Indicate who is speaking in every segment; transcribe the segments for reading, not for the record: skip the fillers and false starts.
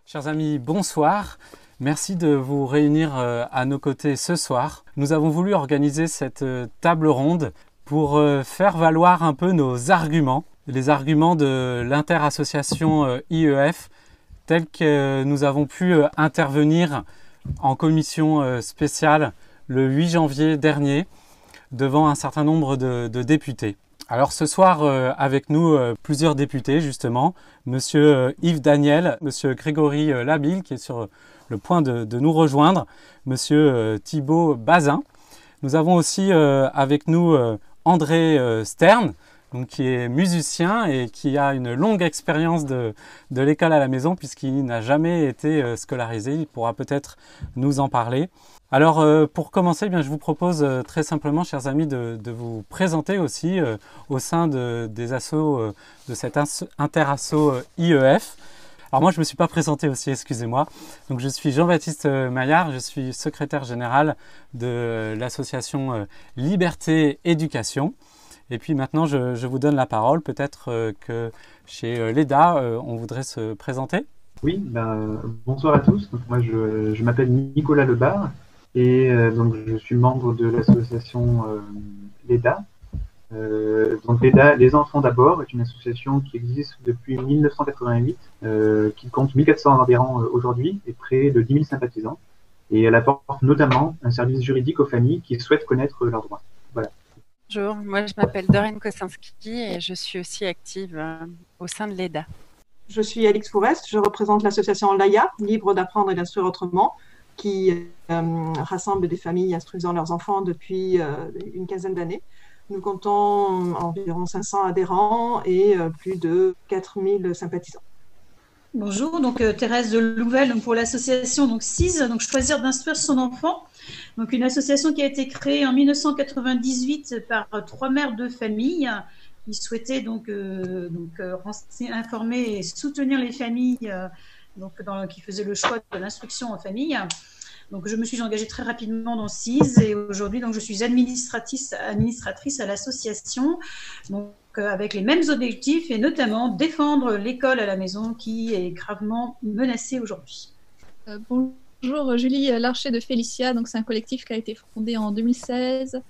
Speaker 1: Chers amis, bonsoir. Merci de vous réunir à nos côtés ce soir. Nous avons voulu organiser cette table ronde pour faire valoir un peu nos arguments, les arguments de l'interassociation IEF, tels que nous avons pu intervenir en commission spéciale le 8 janvier dernier devant un certain nombre de députés. Alors ce soir avec nous plusieurs députés justement, monsieur Yves Daniel, monsieur Grégory Labille qui est sur le point de nous rejoindre, monsieur Thibaut Bazin. Nous avons aussi avec nous André Stern, donc, qui est musicien et qui a une longue expérience de l'école à la maison puisqu'il n'a jamais été scolarisé, il pourra peut-être nous en parler. Alors pour commencer, je vous propose très simplement, chers amis, de vous présenter aussi au sein des assos de cet interasso IEF. Alors moi je ne me suis pas présenté aussi, excusez-moi. Donc je suis Jean-Baptiste Maillard, je suis secrétaire général de l'association Liberté Éducation. Et puis maintenant je vous donne la parole, peut-être que chez l'EDA on voudrait se présenter.
Speaker 2: Oui, bonsoir à tous. Donc, moi je m'appelle Nicolas Lebar. Et donc je suis membre de l'association l'EDA. Donc l'EDA, Les Enfants d'abord, est une association qui existe depuis 1988, qui compte 1400 adhérents aujourd'hui et près de 10 000 sympathisants. Et elle apporte notamment un service juridique aux familles qui souhaitent connaître leurs droits. Voilà.
Speaker 3: Bonjour, moi je m'appelle Doreen Kosinski et je suis aussi active au sein de l'EDA.
Speaker 4: Je suis Alix Fourest, je représente l'association LAIA, Libre d'apprendre et d'instruire autrement, qui rassemble des familles instruisant leurs enfants depuis une quinzaine d'années. Nous comptons environ 500 adhérents et plus de 4000 sympathisants.
Speaker 5: Bonjour, donc Thérèse de Louvel pour l'association CISE, donc Choisir d'instruire son enfant. Donc une association qui a été créée en 1998 par 3 mères de famille qui souhaitaient informer et soutenir les familles qui faisaient le choix de l'instruction en famille. Donc, je me suis engagée très rapidement dans CISE et aujourd'hui, je suis administratrice à l'association, avec les mêmes objectifs et notamment défendre l'école à la maison qui est gravement menacée aujourd'hui.
Speaker 6: Bonjour, Julie Larcher de Félicia. Donc, c'est un collectif qui a été fondé en 2016.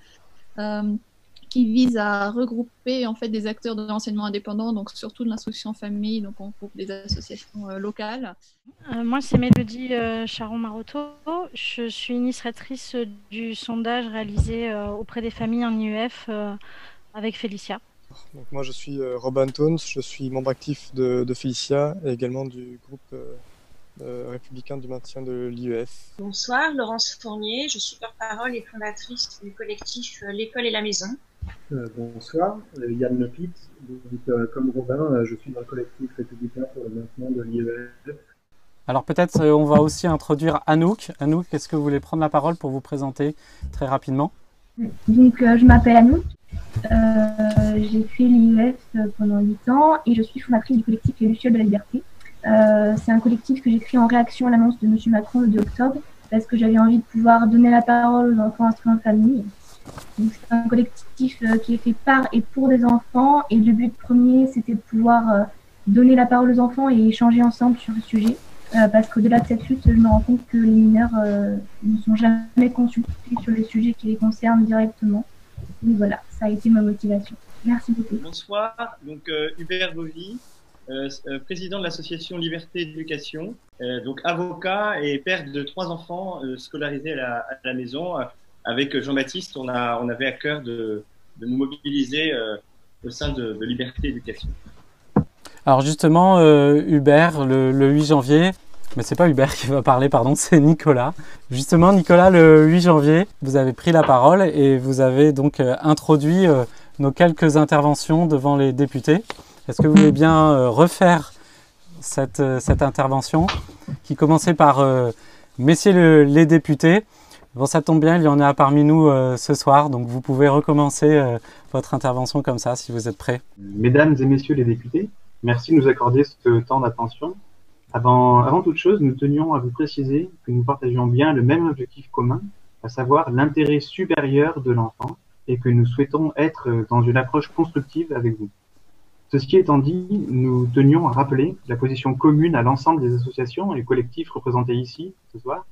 Speaker 6: Qui vise à regrouper en fait des acteurs de l'enseignement indépendant, donc surtout de l'instruction en famille, donc on groupe des associations locales.
Speaker 7: Moi, c'est Mélodie Charon-Marotto. Je suis initiatrice du sondage réalisé auprès des familles en IEF avec Félicia.
Speaker 8: Donc, moi, je suis Robin Tones, je suis membre actif de Félicia et également du groupe républicain du maintien de l'IEF.
Speaker 9: Bonsoir, Laurence Fournier, je suis porte-parole et fondatrice du collectif L'école et la maison.
Speaker 10: Bonsoir, Yann Lepit. Comme Robin, je suis dans le collectif républicain pour le maintien de l'IEF.
Speaker 1: Alors peut-être on va aussi introduire Anouk. Anouk, est-ce que vous voulez prendre la parole pour vous présenter très rapidement?
Speaker 11: Donc je m'appelle Anouk, j'ai fait l'IEF pendant 8 ans et je suis fondatrice du collectif Les Lucioles de la Liberté. C'est un collectif que j'ai créé en réaction à l'annonce de M. Macron le 2 octobre parce que j'avais envie de pouvoir donner la parole aux enfants instruits en famille. C'est un collectif qui est fait par et pour des enfants et le but premier c'était de pouvoir donner la parole aux enfants et échanger ensemble sur le sujet parce qu'au-delà de cette lutte je me rends compte que les mineurs ne sont jamais consultés sur les sujets qui les concernent directement. Et voilà, ça a été ma motivation. Merci beaucoup.
Speaker 12: Bonsoir, donc Hubert Bovy, président de l'association Liberté Éducation, donc avocat et père de 3 enfants scolarisés à la maison. Avec Jean-Baptiste, on avait à cœur de nous mobiliser au sein de Liberté Éducation.
Speaker 1: Alors justement, Hubert, le 8 janvier, mais c'est pas Hubert qui va parler, pardon, c'est Nicolas. Justement, Nicolas, le 8 janvier, vous avez pris la parole et vous avez donc introduit nos quelques interventions devant les députés. Est-ce que vous voulez bien refaire cette intervention qui commençait par messieurs les députés? Bon, ça tombe bien, il y en a parmi nous ce soir, donc vous pouvez recommencer votre intervention comme ça, si vous êtes prêts.
Speaker 2: Mesdames et messieurs les députés, merci de nous accorder ce temps d'attention. Avant toute chose, nous tenions à vous préciser que nous partagions bien le même objectif commun, à savoir l'intérêt supérieur de l'enfant, et que nous souhaitons être dans une approche constructive avec vous. Ceci étant dit, nous tenions à rappeler la position commune à l'ensemble des associations et collectifs représentés ici ce soir,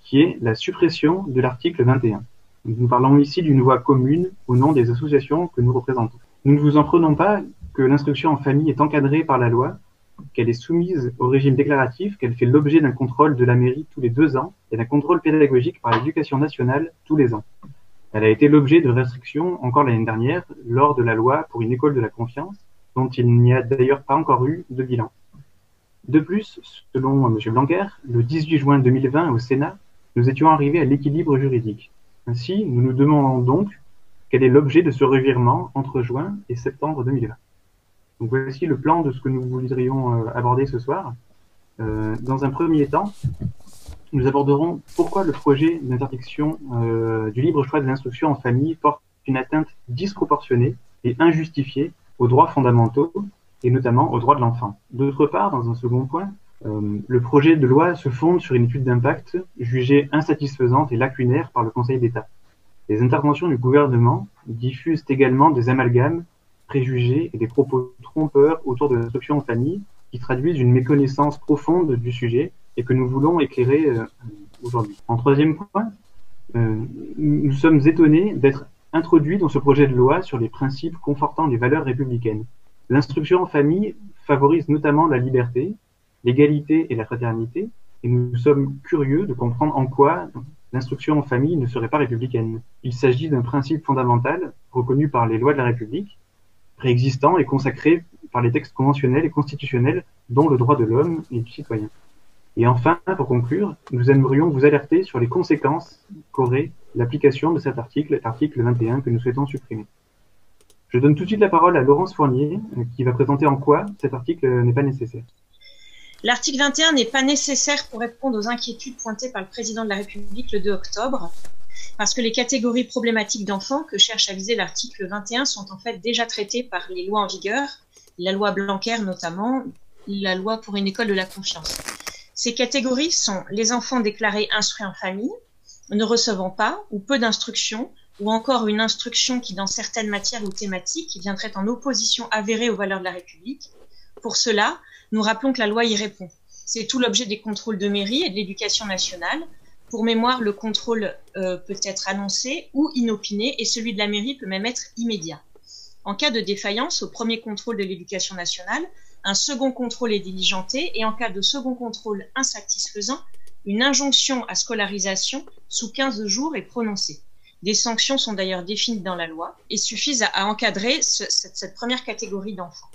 Speaker 2: qui est la suppression de l'article 21. Nous parlons ici d'une voix commune au nom des associations que nous représentons. Nous ne vous en prenons pas que l'instruction en famille est encadrée par la loi, qu'elle est soumise au régime déclaratif, qu'elle fait l'objet d'un contrôle de la mairie tous les 2 ans et d'un contrôle pédagogique par l'Éducation nationale tous les ans. Elle a été l'objet de restrictions encore l'année dernière lors de la loi pour une école de la confiance, dont il n'y a d'ailleurs pas encore eu de bilan. De plus, selon M. Blanquer, le 18 juin 2020 au Sénat, nous étions arrivés à l'équilibre juridique. Ainsi, nous nous demandons donc quel est l'objet de ce revirement entre juin et septembre 2020. Donc voici le plan de ce que nous voudrions aborder ce soir. Dans un premier temps, nous aborderons pourquoi le projet d'interdiction du libre choix de l'instruction en famille porte une atteinte disproportionnée et injustifiée aux droits fondamentaux et notamment aux droits de l'enfant. D'autre part, dans un second point, le projet de loi se fonde sur une étude d'impact jugée insatisfaisante et lacunaire par le Conseil d'État. Les interventions du gouvernement diffusent également des amalgames, préjugés et des propos trompeurs autour de l'instruction en famille qui traduisent une méconnaissance profonde du sujet et que nous voulons éclairer aujourd'hui. En troisième point, nous sommes étonnés d'être introduits dans ce projet de loi sur les principes confortant les valeurs républicaines. L'instruction en famille favorise notamment la liberté, l'égalité et la fraternité, et nous sommes curieux de comprendre en quoi l'instruction en famille ne serait pas républicaine. Il s'agit d'un principe fondamental reconnu par les lois de la République, préexistant et consacré par les textes conventionnels et constitutionnels, dont le droit de l'homme et du citoyen. Et enfin, pour conclure, nous aimerions vous alerter sur les conséquences qu'aurait l'application de cet article, l'article 21, que nous souhaitons supprimer. Je donne tout de suite la parole à Laurence Fournier, qui va présenter en quoi cet article n'est pas nécessaire.
Speaker 9: L'article 21 n'est pas nécessaire pour répondre aux inquiétudes pointées par le président de la République le 2 octobre, parce que les catégories problématiques d'enfants que cherche à viser l'article 21 sont en fait déjà traitées par les lois en vigueur, la loi Blanquer notamment, la loi pour une école de la confiance. Ces catégories sont les enfants déclarés instruits en famille, ne recevant pas ou peu d'instruction, ou encore une instruction qui, dans certaines matières ou thématiques, viendrait en opposition avérée aux valeurs de la République. Pour cela, nous rappelons que la loi y répond. C'est tout l'objet des contrôles de mairie et de l'éducation nationale. Pour mémoire, le contrôle peut être annoncé ou inopiné et celui de la mairie peut même être immédiat. En cas de défaillance au premier contrôle de l'éducation nationale, un second contrôle est diligenté et en cas de second contrôle insatisfaisant, une injonction à scolarisation sous 15 jours est prononcée. Des sanctions sont d'ailleurs définies dans la loi et suffisent à encadrer cette première catégorie d'enfants.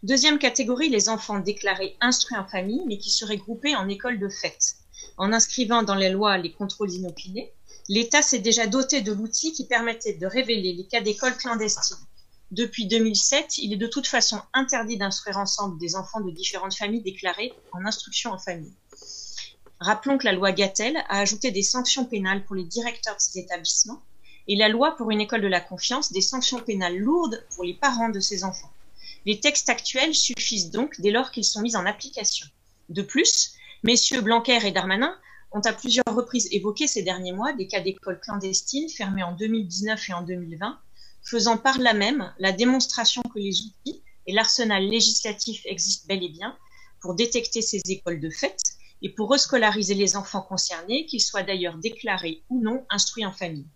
Speaker 9: Deuxième catégorie, les enfants déclarés instruits en famille mais qui seraient groupés en école de fait. En inscrivant dans les lois les contrôles inopinés, l'État s'est déjà doté de l'outil qui permettait de révéler les cas d'écoles clandestines. Depuis 2007, il est de toute façon interdit d'instruire ensemble des enfants de différentes familles déclarés en instruction en famille. Rappelons que la loi Gatel a ajouté des sanctions pénales pour les directeurs de ces établissements et la loi pour une école de la confiance des sanctions pénales lourdes pour les parents de ces enfants. Les textes actuels suffisent donc dès lors qu'ils sont mis en application. De plus, messieurs Blanquer et Darmanin ont à plusieurs reprises évoqué ces derniers mois des cas d'écoles clandestines fermées en 2019 et en 2020, faisant par là même la démonstration que les outils et l'arsenal législatif existent bel et bien pour détecter ces écoles de fait et pour rescolariser les enfants concernés, qu'ils soient d'ailleurs déclarés ou non instruits en famille.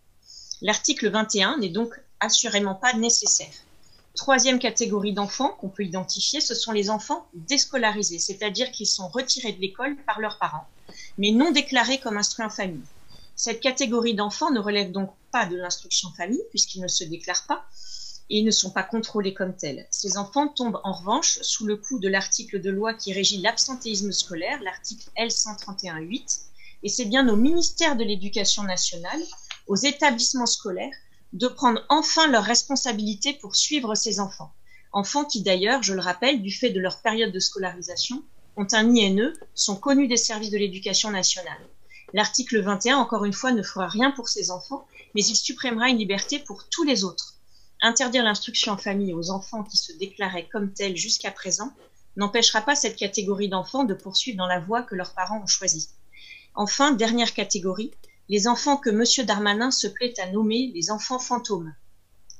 Speaker 9: L'article 21 n'est donc assurément pas nécessaire. Troisième catégorie d'enfants qu'on peut identifier, ce sont les enfants déscolarisés, c'est-à-dire qu'ils sont retirés de l'école par leurs parents, mais non déclarés comme instruits en famille. Cette catégorie d'enfants ne relève donc pas de l'instruction en famille, puisqu'ils ne se déclarent pas, et ne sont pas contrôlés comme tels. Ces enfants tombent en revanche sous le coup de l'article de loi qui régit l'absentéisme scolaire, l'article L131-8, et c'est bien au ministère de l'Éducation nationale, aux établissements scolaires, de prendre enfin leurs responsabilités pour suivre ces enfants. Enfants qui d'ailleurs, je le rappelle, du fait de leur période de scolarisation, ont un INE, sont connus des services de l'éducation nationale. L'article 21, encore une fois, ne fera rien pour ces enfants, mais il supprimera une liberté pour tous les autres. Interdire l'instruction en famille aux enfants qui se déclaraient comme tels jusqu'à présent n'empêchera pas cette catégorie d'enfants de poursuivre dans la voie que leurs parents ont choisie. Enfin, dernière catégorie, les enfants que M. Darmanin se plaît à nommer les enfants fantômes.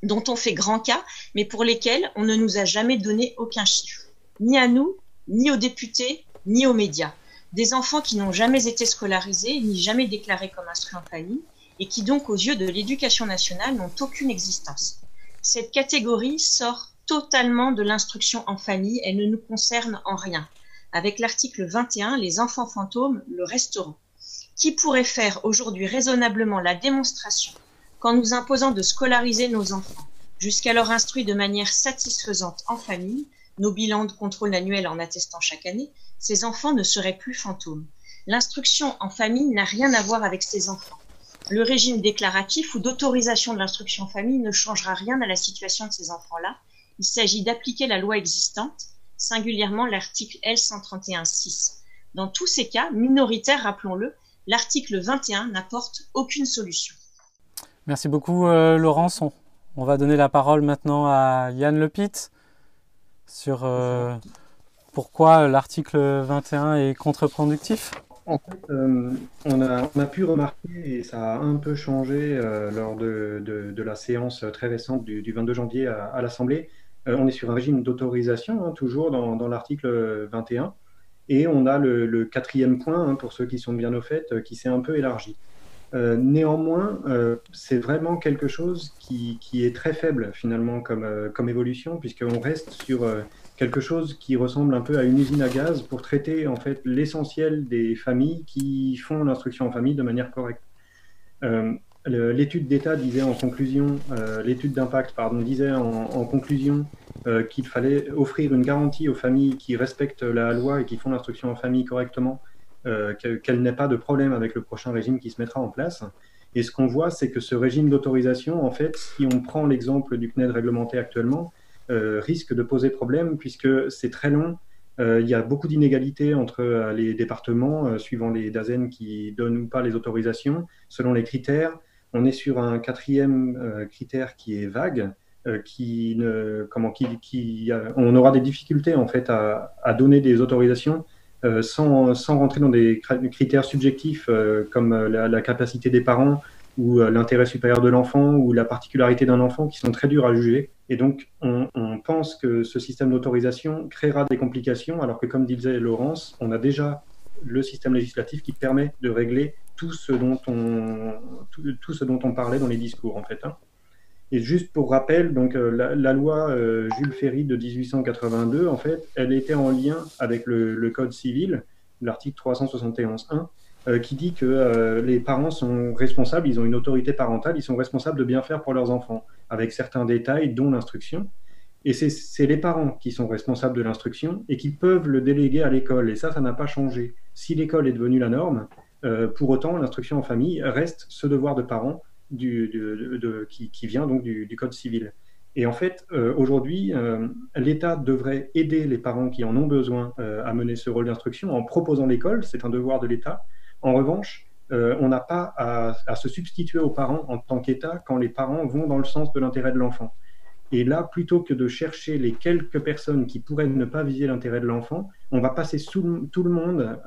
Speaker 9: dont on fait grand cas, mais pour lesquels on ne nous a jamais donné aucun chiffre, ni à nous, ni aux députés, ni aux médias. Des enfants qui n'ont jamais été scolarisés, ni jamais déclarés comme instruits en famille, et qui donc, aux yeux de l'Éducation nationale, n'ont aucune existence. Cette catégorie sort totalement de l'instruction en famille, elle ne nous concerne en rien. Avec l'article 21, les enfants fantômes le resteront. Qui pourrait faire aujourd'hui raisonnablement la démonstration qu'en nous imposant de scolariser nos enfants, jusqu'alors instruits de manière satisfaisante en famille, nos bilans de contrôle annuels en attestant chaque année, ces enfants ne seraient plus fantômes. L'instruction en famille n'a rien à voir avec ces enfants. Le régime déclaratif ou d'autorisation de l'instruction en famille ne changera rien à la situation de ces enfants-là. Il s'agit d'appliquer la loi existante, singulièrement l'article L131-6. Dans tous ces cas, minoritaires, rappelons-le, l'article 21 n'apporte aucune solution.
Speaker 1: Merci beaucoup Laurence. On va donner la parole maintenant à Yann Lepitte sur pourquoi l'article 21 est contre-productif.
Speaker 10: En fait, on a pu remarquer, et ça a un peu changé lors de la séance très récente du 22 janvier à l'Assemblée, on est sur un régime d'autorisation, toujours dans l'article 21, et on a le quatrième point, pour ceux qui sont bien au fait, qui s'est un peu élargi. Néanmoins, c'est vraiment quelque chose qui est très faible finalement comme évolution, puisqu'on reste sur quelque chose qui ressemble un peu à une usine à gaz pour traiter en fait l'essentiel des familles qui font l'instruction en famille de manière correcte. L'étude d'État disait en conclusion, l'étude d'impact disait en conclusion qu'il fallait offrir une garantie aux familles qui respectent la loi et qui font l'instruction en famille correctement, qu'elle n'ait pas de problème avec le prochain régime qui se mettra en place. Et ce qu'on voit, c'est que ce régime d'autorisation, en fait, si on prend l'exemple du CNED réglementé actuellement, risque de poser problème puisque c'est très long. Il y a beaucoup d'inégalités entre les départements suivant les DAZEN qui donnent ou pas les autorisations, selon les critères. On est sur un quatrième critère qui est vague, on aura des difficultés en fait à donner des autorisations sans rentrer dans des critères subjectifs comme la capacité des parents ou l'intérêt supérieur de l'enfant ou la particularité d'un enfant qui sont très durs à juger. Et donc, on pense que ce système d'autorisation créera des complications, alors que, comme disait Laurence, on a déjà le système législatif qui permet de régler tout ce dont on parlait dans les discours, en fait. Et juste pour rappel, donc, la loi Jules Ferry de 1882, en fait, elle était en lien avec le Code civil, l'article 371.1, qui dit que les parents sont responsables, ils ont une autorité parentale, ils sont responsables de bien faire pour leurs enfants, avec certains détails, dont l'instruction. Et c'est les parents qui sont responsables de l'instruction et qui peuvent le déléguer à l'école. Et ça n'a pas changé. Si l'école est devenue la norme, pour autant, l'instruction en famille reste ce devoir de parents qui vient donc du Code civil. Et en fait, aujourd'hui, l'État devrait aider les parents qui en ont besoin à mener ce rôle d'instruction en proposant l'école, c'est un devoir de l'État. En revanche, on n'a pas à se substituer aux parents en tant qu'État quand les parents vont dans le sens de l'intérêt de l'enfant. Et là, plutôt que de chercher les quelques personnes qui pourraient ne pas viser l'intérêt de l'enfant, on va passer tout le monde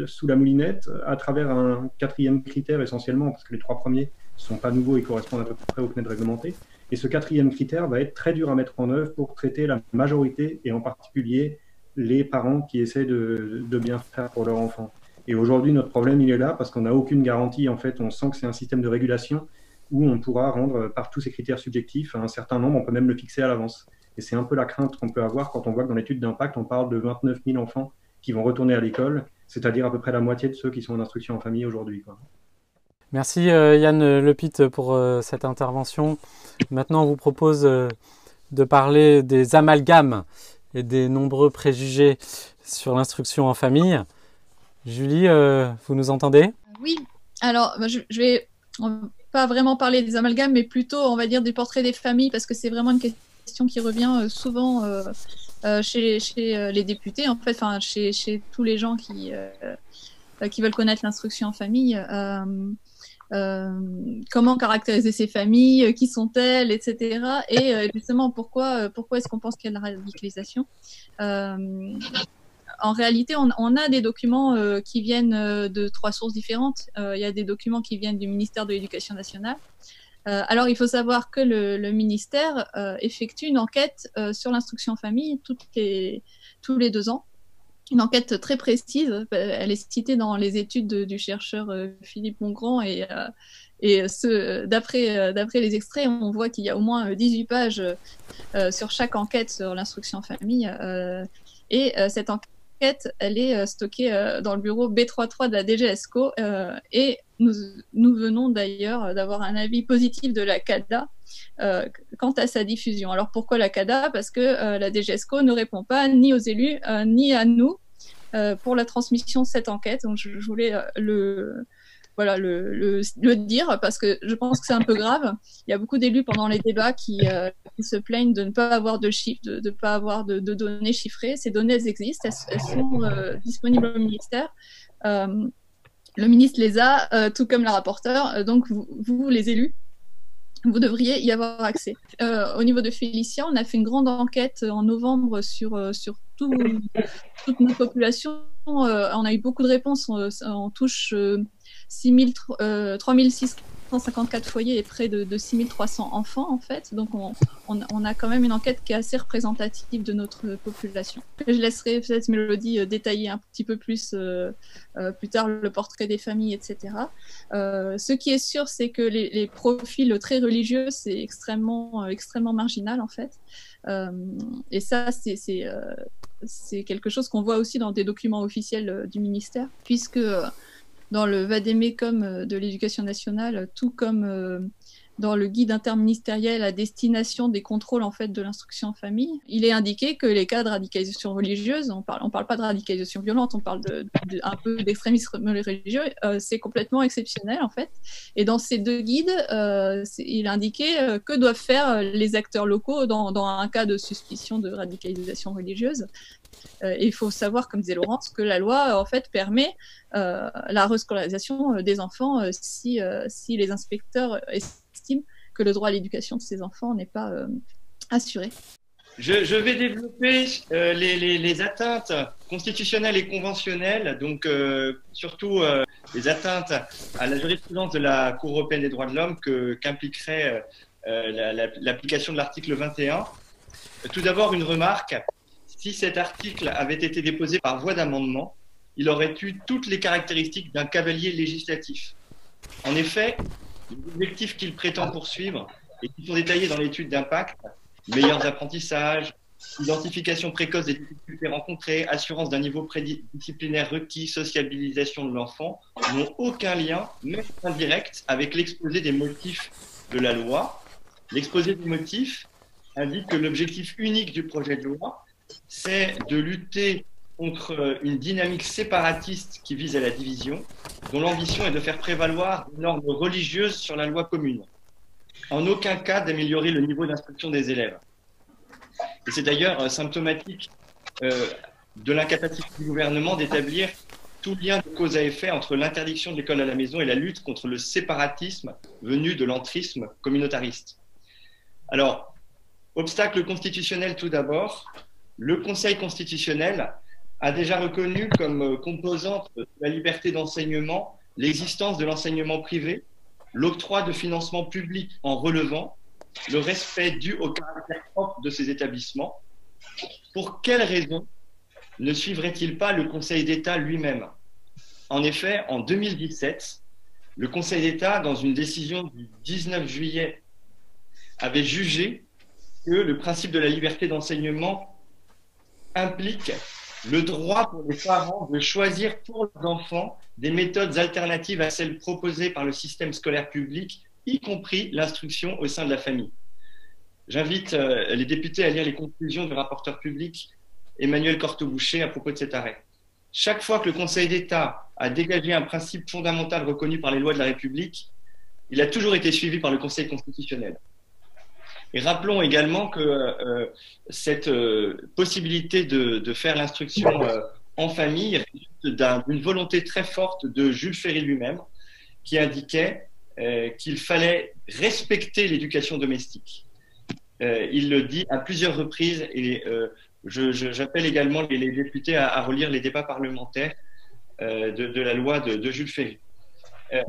Speaker 10: sous la moulinette à travers un quatrième critère essentiellement, parce que les trois premiers ne sont pas nouveaux et correspondent à peu près au CNED réglementé. Et ce quatrième critère va être très dur à mettre en œuvre pour traiter la majorité, et en particulier les parents qui essaient de bien faire pour leur enfant. Et aujourd'hui, notre problème, il est là parce qu'on n'a aucune garantie. En fait, on sent que c'est un système de régulation où on pourra rendre par tous ces critères subjectifs un certain nombre, on peut même le fixer à l'avance. Et c'est un peu la crainte qu'on peut avoir quand on voit que dans l'étude d'impact, on parle de 29 000 enfants qui vont retourner à l'école, c'est-à-dire à peu près la moitié de ceux qui sont en instruction en famille aujourd'hui.
Speaker 1: Merci Yann Lepitte pour cette intervention. Maintenant, on vous propose de parler des amalgames et des nombreux préjugés sur l'instruction en famille. Julie, vous nous entendez ?
Speaker 6: Oui, alors je vais pas vraiment parler des amalgames, mais plutôt, on va dire, du portrait des familles, parce que c'est vraiment une question qui revient souvent chez les députés, en fait, enfin, chez tous les gens qui veulent connaître l'instruction en famille. Comment caractériser ces familles, qui sont-elles, etc. Et justement, pourquoi est-ce qu'on pense qu'il y a de la radicalisation ? En réalité, on a des documents qui viennent de trois sources différentes. Il y a des documents qui viennent du ministère de l'Éducation nationale, Alors, il faut savoir que le ministère effectue une enquête sur l'instruction en famille tous les 2 ans. Une enquête très précise. Elle est citée dans les études du chercheur Philippe Mongrand et d'après les extraits, on voit qu'il y a au moins 18 pages sur chaque enquête sur l'instruction en famille. Cette enquête, elle est stockée dans le bureau B33 de la DGESCO et nous venons d'ailleurs d'avoir un avis positif de la CADA quant à sa diffusion. Alors pourquoi la CADA? Parce que la DGESCO ne répond pas ni aux élus ni à nous pour la transmission de cette enquête. Donc je voulais le dire parce que je pense que c'est un peu grave. Il y a beaucoup d'élus pendant les débats qui se plaignent de ne pas avoir de chiffres, de ne pas avoir de données chiffrées. Ces données, elles existent, elles sont disponibles au ministère. Le ministre les a, tout comme la rapporteure. Donc vous, les élus, vous devriez y avoir accès. Au niveau de Félicia, on a fait une grande enquête en novembre sur toute notre population. On a eu beaucoup de réponses. On touche 3654 foyers et près de 6300 enfants, en fait. Donc, on a quand même une enquête qui est assez représentative de notre population. Je laisserai peut-être Mélodie détailler un petit peu plus plus tard le portrait des familles, etc. Ce qui est sûr, c'est que les profils très religieux, c'est extrêmement marginal, en fait. Et ça, c'est quelque chose qu'on voit aussi dans des documents officiels du ministère, puisque dans le Vademecum de l'Éducation nationale, tout comme dans le guide interministériel à destination des contrôles en fait de l'instruction en famille, il est indiqué que les cas de radicalisation religieuse, on parle pas de radicalisation violente, on parle un peu d'extrémisme religieux, c'est complètement exceptionnel en fait. Et dans ces 2 guides, il est indiqué que doivent faire les acteurs locaux dans un cas de suspicion de radicalisation religieuse. Et il faut savoir, comme disait Laurence, que la loi en fait permet la rescolarisation des enfants si les inspecteurs estiment que le droit à l'éducation de ces enfants n'est pas assuré.
Speaker 12: Je vais développer les atteintes constitutionnelles et conventionnelles, donc surtout les atteintes à la jurisprudence de la Cour européenne des droits de l'homme qu'impliquerait l'application de l'article 21. Tout d'abord, une remarque. Si cet article avait été déposé par voie d'amendement, il aurait eu toutes les caractéristiques d'un cavalier législatif. En effet, les objectifs qu'il prétend poursuivre et qui sont détaillés dans l'étude d'impact, meilleurs apprentissages, identification précoce des difficultés rencontrées, assurance d'un niveau disciplinaire requis, sociabilisation de l'enfant, n'ont aucun lien, même indirect, avec l'exposé des motifs de la loi. L'exposé des motifs indique que l'objectif unique du projet de loi, c'est de lutter contre une dynamique séparatiste qui vise à la division, dont l'ambition est de faire prévaloir des normes religieuses sur la loi commune. En aucun cas d'améliorer le niveau d'instruction des élèves. Et c'est d'ailleurs symptomatique de l'incapacité du gouvernement d'établir tout lien de cause à effet entre l'interdiction de l'école à la maison et la lutte contre le séparatisme venu de l'entrisme communautariste. Alors, obstacle constitutionnel tout d'abord. Le Conseil constitutionnel a déjà reconnu comme composante de la liberté d'enseignement l'existence de l'enseignement privé, l'octroi de financement public en relevant le respect dû au caractère propre de ces établissements. Pour quelles raisons ne suivrait-il pas le Conseil d'État lui-même? En effet, en 2017, le Conseil d'État, dans une décision du 19 juillet, avait jugé que le principe de la liberté d'enseignement implique le droit pour les parents de choisir pour leurs enfants des méthodes alternatives à celles proposées par le système scolaire public, y compris l'instruction au sein de la famille. J'invite les députés à lire les conclusions du rapporteur public Emmanuel Corteboucher à propos de cet arrêt. Chaque fois que le Conseil d'État a dégagé un principe fondamental reconnu par les lois de la République, il a toujours été suivi par le Conseil constitutionnel. Et rappelons également que cette possibilité de faire l'instruction en famille résulte d'une volonté très forte de Jules Ferry lui-même, qui indiquait qu'il fallait respecter l'éducation domestique. Il le dit à plusieurs reprises et j'appelle également les députés à relire les débats parlementaires de la loi de Jules Ferry.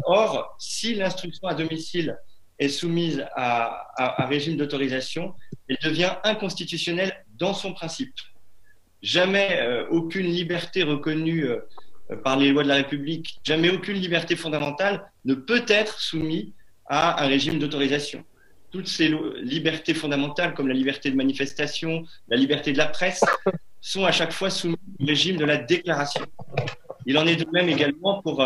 Speaker 12: Or, si l'instruction à domicile est soumise à régime d'autorisation, elle devient inconstitutionnelle dans son principe. Jamais aucune liberté reconnue par les lois de la République, jamais aucune liberté fondamentale ne peut être soumise à un régime d'autorisation. Toutes ces libertés fondamentales, comme la liberté de manifestation, la liberté de la presse, sont à chaque fois soumises au régime de la déclaration. Il en est de même également pour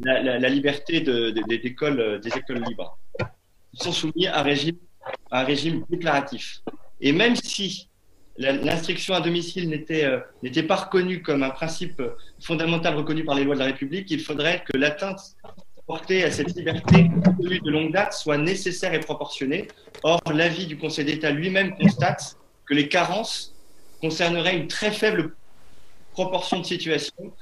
Speaker 12: la liberté des écoles libres. Ils sont soumis à un régime déclaratif. Et même si l'instruction à domicile n'était pas reconnue comme un principe fondamental reconnu par les lois de la République, il faudrait que l'atteinte portée à cette liberté connue de longue date soit nécessaire et proportionnée. Or, l'avis du Conseil d'État lui-même constate que les carences concerneraient une très faible proportion de situations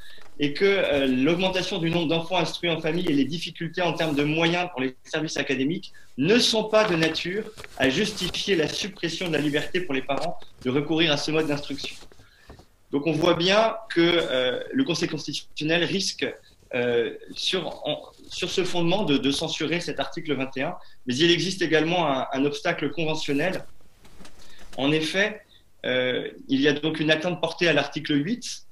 Speaker 12: et que l'augmentation du nombre d'enfants instruits en famille et les difficultés en termes de moyens pour les services académiques ne sont pas de nature à justifier la suppression de la liberté pour les parents de recourir à ce mode d'instruction. Donc on voit bien que le Conseil constitutionnel risque, sur ce fondement, de censurer cet article 21, mais il existe également un obstacle conventionnel. En effet, il y a donc une atteinte portée à l'article 8,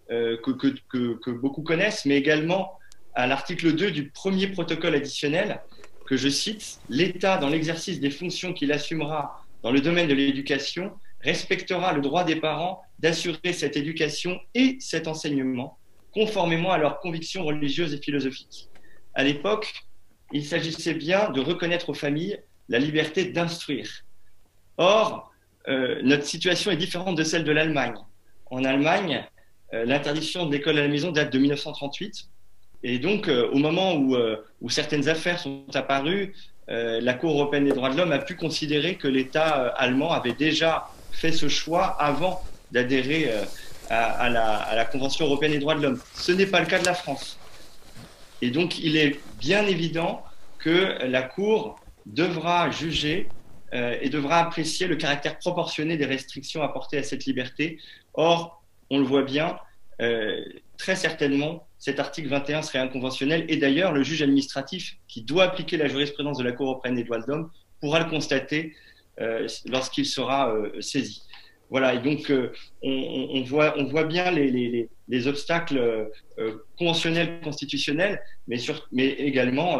Speaker 12: que beaucoup connaissent, mais également à l'article 2 du premier protocole additionnel, que je cite, « L'État, dans l'exercice des fonctions qu'il assumera dans le domaine de l'éducation, respectera le droit des parents d'assurer cette éducation et cet enseignement, conformément à leurs convictions religieuses et philosophiques. » À l'époque, il s'agissait bien de reconnaître aux familles la liberté d'instruire. Or, notre situation est différente de celle de l'Allemagne. En Allemagne, l'interdiction de l'école à la maison date de 1938. Et donc, au moment où certaines affaires sont apparues, la Cour européenne des droits de l'homme a pu considérer que l'État allemand avait déjà fait ce choix avant d'adhérer à la Convention européenne des droits de l'homme. Ce n'est pas le cas de la France. Et donc, il est bien évident que la Cour devra juger et devra apprécier le caractère proportionné des restrictions apportées à cette liberté. Or, on le voit bien, très certainement, cet article 21 serait inconventionnel. Et d'ailleurs, le juge administratif qui doit appliquer la jurisprudence de la Cour européenne des droits de l'homme pourra le constater lorsqu'il sera saisi. Voilà, et donc on voit bien les obstacles conventionnels, constitutionnels, mais également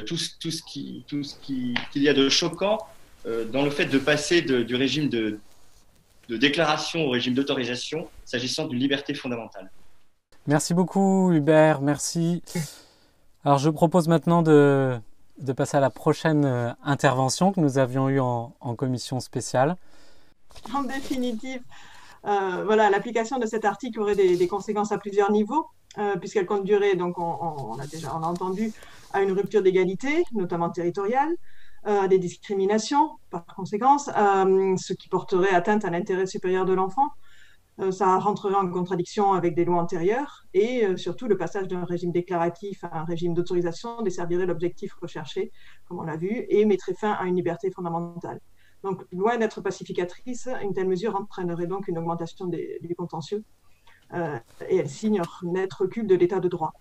Speaker 12: tout ce qu'il y a de choquant dans le fait de passer du régime de déclaration au régime d'autorisation s'agissant d'une liberté fondamentale.
Speaker 1: Merci beaucoup Hubert, merci. Alors je propose maintenant de passer à la prochaine intervention que nous avions eue en commission spéciale.
Speaker 4: En définitive, voilà, l'application de cet article aurait des conséquences à plusieurs niveaux, puisqu'elle conduirait, donc on a entendu, à une rupture d'égalité, notamment territoriale, à des discriminations par conséquence, ce qui porterait atteinte à l'intérêt supérieur de l'enfant. Ça rentrerait en contradiction avec des lois antérieures et surtout le passage d'un régime déclaratif à un régime d'autorisation desservirait l'objectif recherché, comme on l'a vu, et mettrait fin à une liberté fondamentale. Donc, loin d'être pacificatrice, une telle mesure entraînerait donc une augmentation du contentieux et elle signe un net recul de l'état de droit.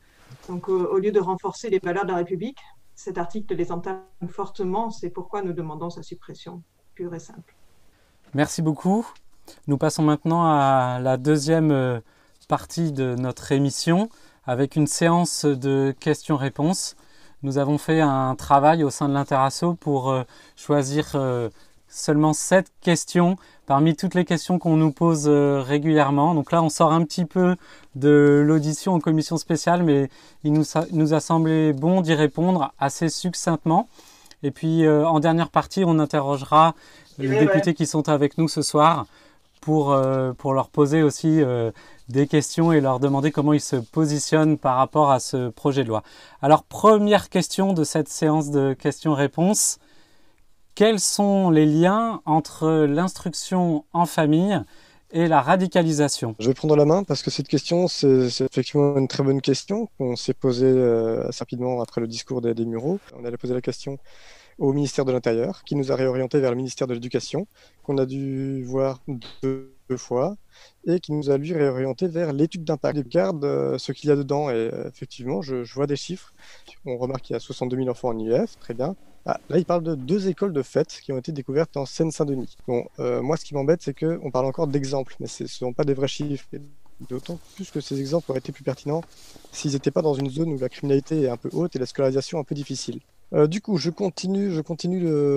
Speaker 4: Donc, au lieu de renforcer les valeurs de la République, cet article les entame fortement, c'est pourquoi nous demandons sa suppression, pure et simple.
Speaker 1: Merci beaucoup. Nous passons maintenant à la deuxième partie de notre émission avec une séance de questions-réponses. Nous avons fait un travail au sein de l'Interasso pour choisir seulement 7 questions parmi toutes les questions qu'on nous pose régulièrement. Donc là, on sort un petit peu de l'audition en commission spéciale, mais il nous a semblé bon d'y répondre assez succinctement. Et puis, en dernière partie, on interrogera les députés qui sont avec nous ce soir pour leur poser aussi des questions et leur demander comment ils se positionnent par rapport à ce projet de loi. Alors, première question de cette séance de questions-réponses. Quels sont les liens entre l'instruction en famille et la radicalisation?
Speaker 8: Je vais prendre la main parce que cette question, c'est effectivement une très bonne question qu'on s'est posée assez rapidement après le discours des Mureaux. On allait poser la question au ministère de l'Intérieur, qui nous a réorienté vers le ministère de l'Éducation, qu'on a dû voir 2 fois et qui nous a lui réorienté vers l'étude d'impact. On regarde ce qu'il y a dedans et effectivement, je vois des chiffres. On remarque qu'il y a 62 000 enfants en IEF, très bien. Ah, là, il parle de 2 écoles de fête qui ont été découvertes en Seine-Saint-Denis. Bon, moi, ce qui m'embête, c'est qu'on parle encore d'exemples, mais ce ne sont pas des vrais chiffres. D'autant plus que ces exemples auraient été plus pertinents s'ils n'étaient pas dans une zone où la criminalité est un peu haute et la scolarisation un peu difficile. Du coup, je continue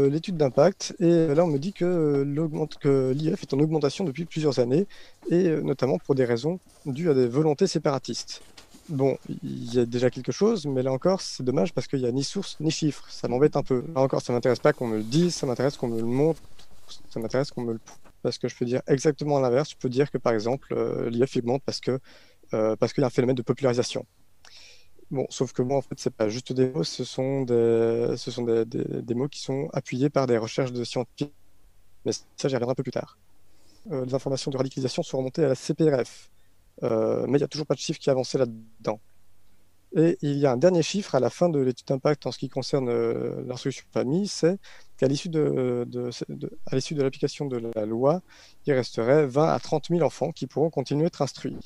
Speaker 8: l'étude d'impact et là, on me dit que l'IEF est en augmentation depuis plusieurs années et notamment pour des raisons dues à des volontés séparatistes. Bon, il y a déjà quelque chose, mais là encore, c'est dommage parce qu'il n'y a ni source ni chiffre. Ça m'embête un peu. Là encore, ça m'intéresse pas qu'on me le dise, ça m'intéresse qu'on me le montre, ça m'intéresse qu'on me le prouve. Parce que je peux dire exactement l'inverse. Je peux dire que, par exemple, l'IEF augmente parce qu'il y a un phénomène de popularisation. Bon, sauf que moi, en fait, c'est pas juste des mots, ce sont des mots qui sont appuyés par des recherches de scientifiques. Mais ça, j'y reviendrai un peu plus tard. Les informations de radicalisation sont remontées à la CPRF. Mais il n'y a toujours pas de chiffre qui est avancé là-dedans. Et il y a un dernier chiffre à la fin de l'étude d'impact en ce qui concerne l'instruction famille, c'est qu'à l'issue de l'application de la loi, il resterait 20 à 30 000 enfants qui pourront continuer à être instruits.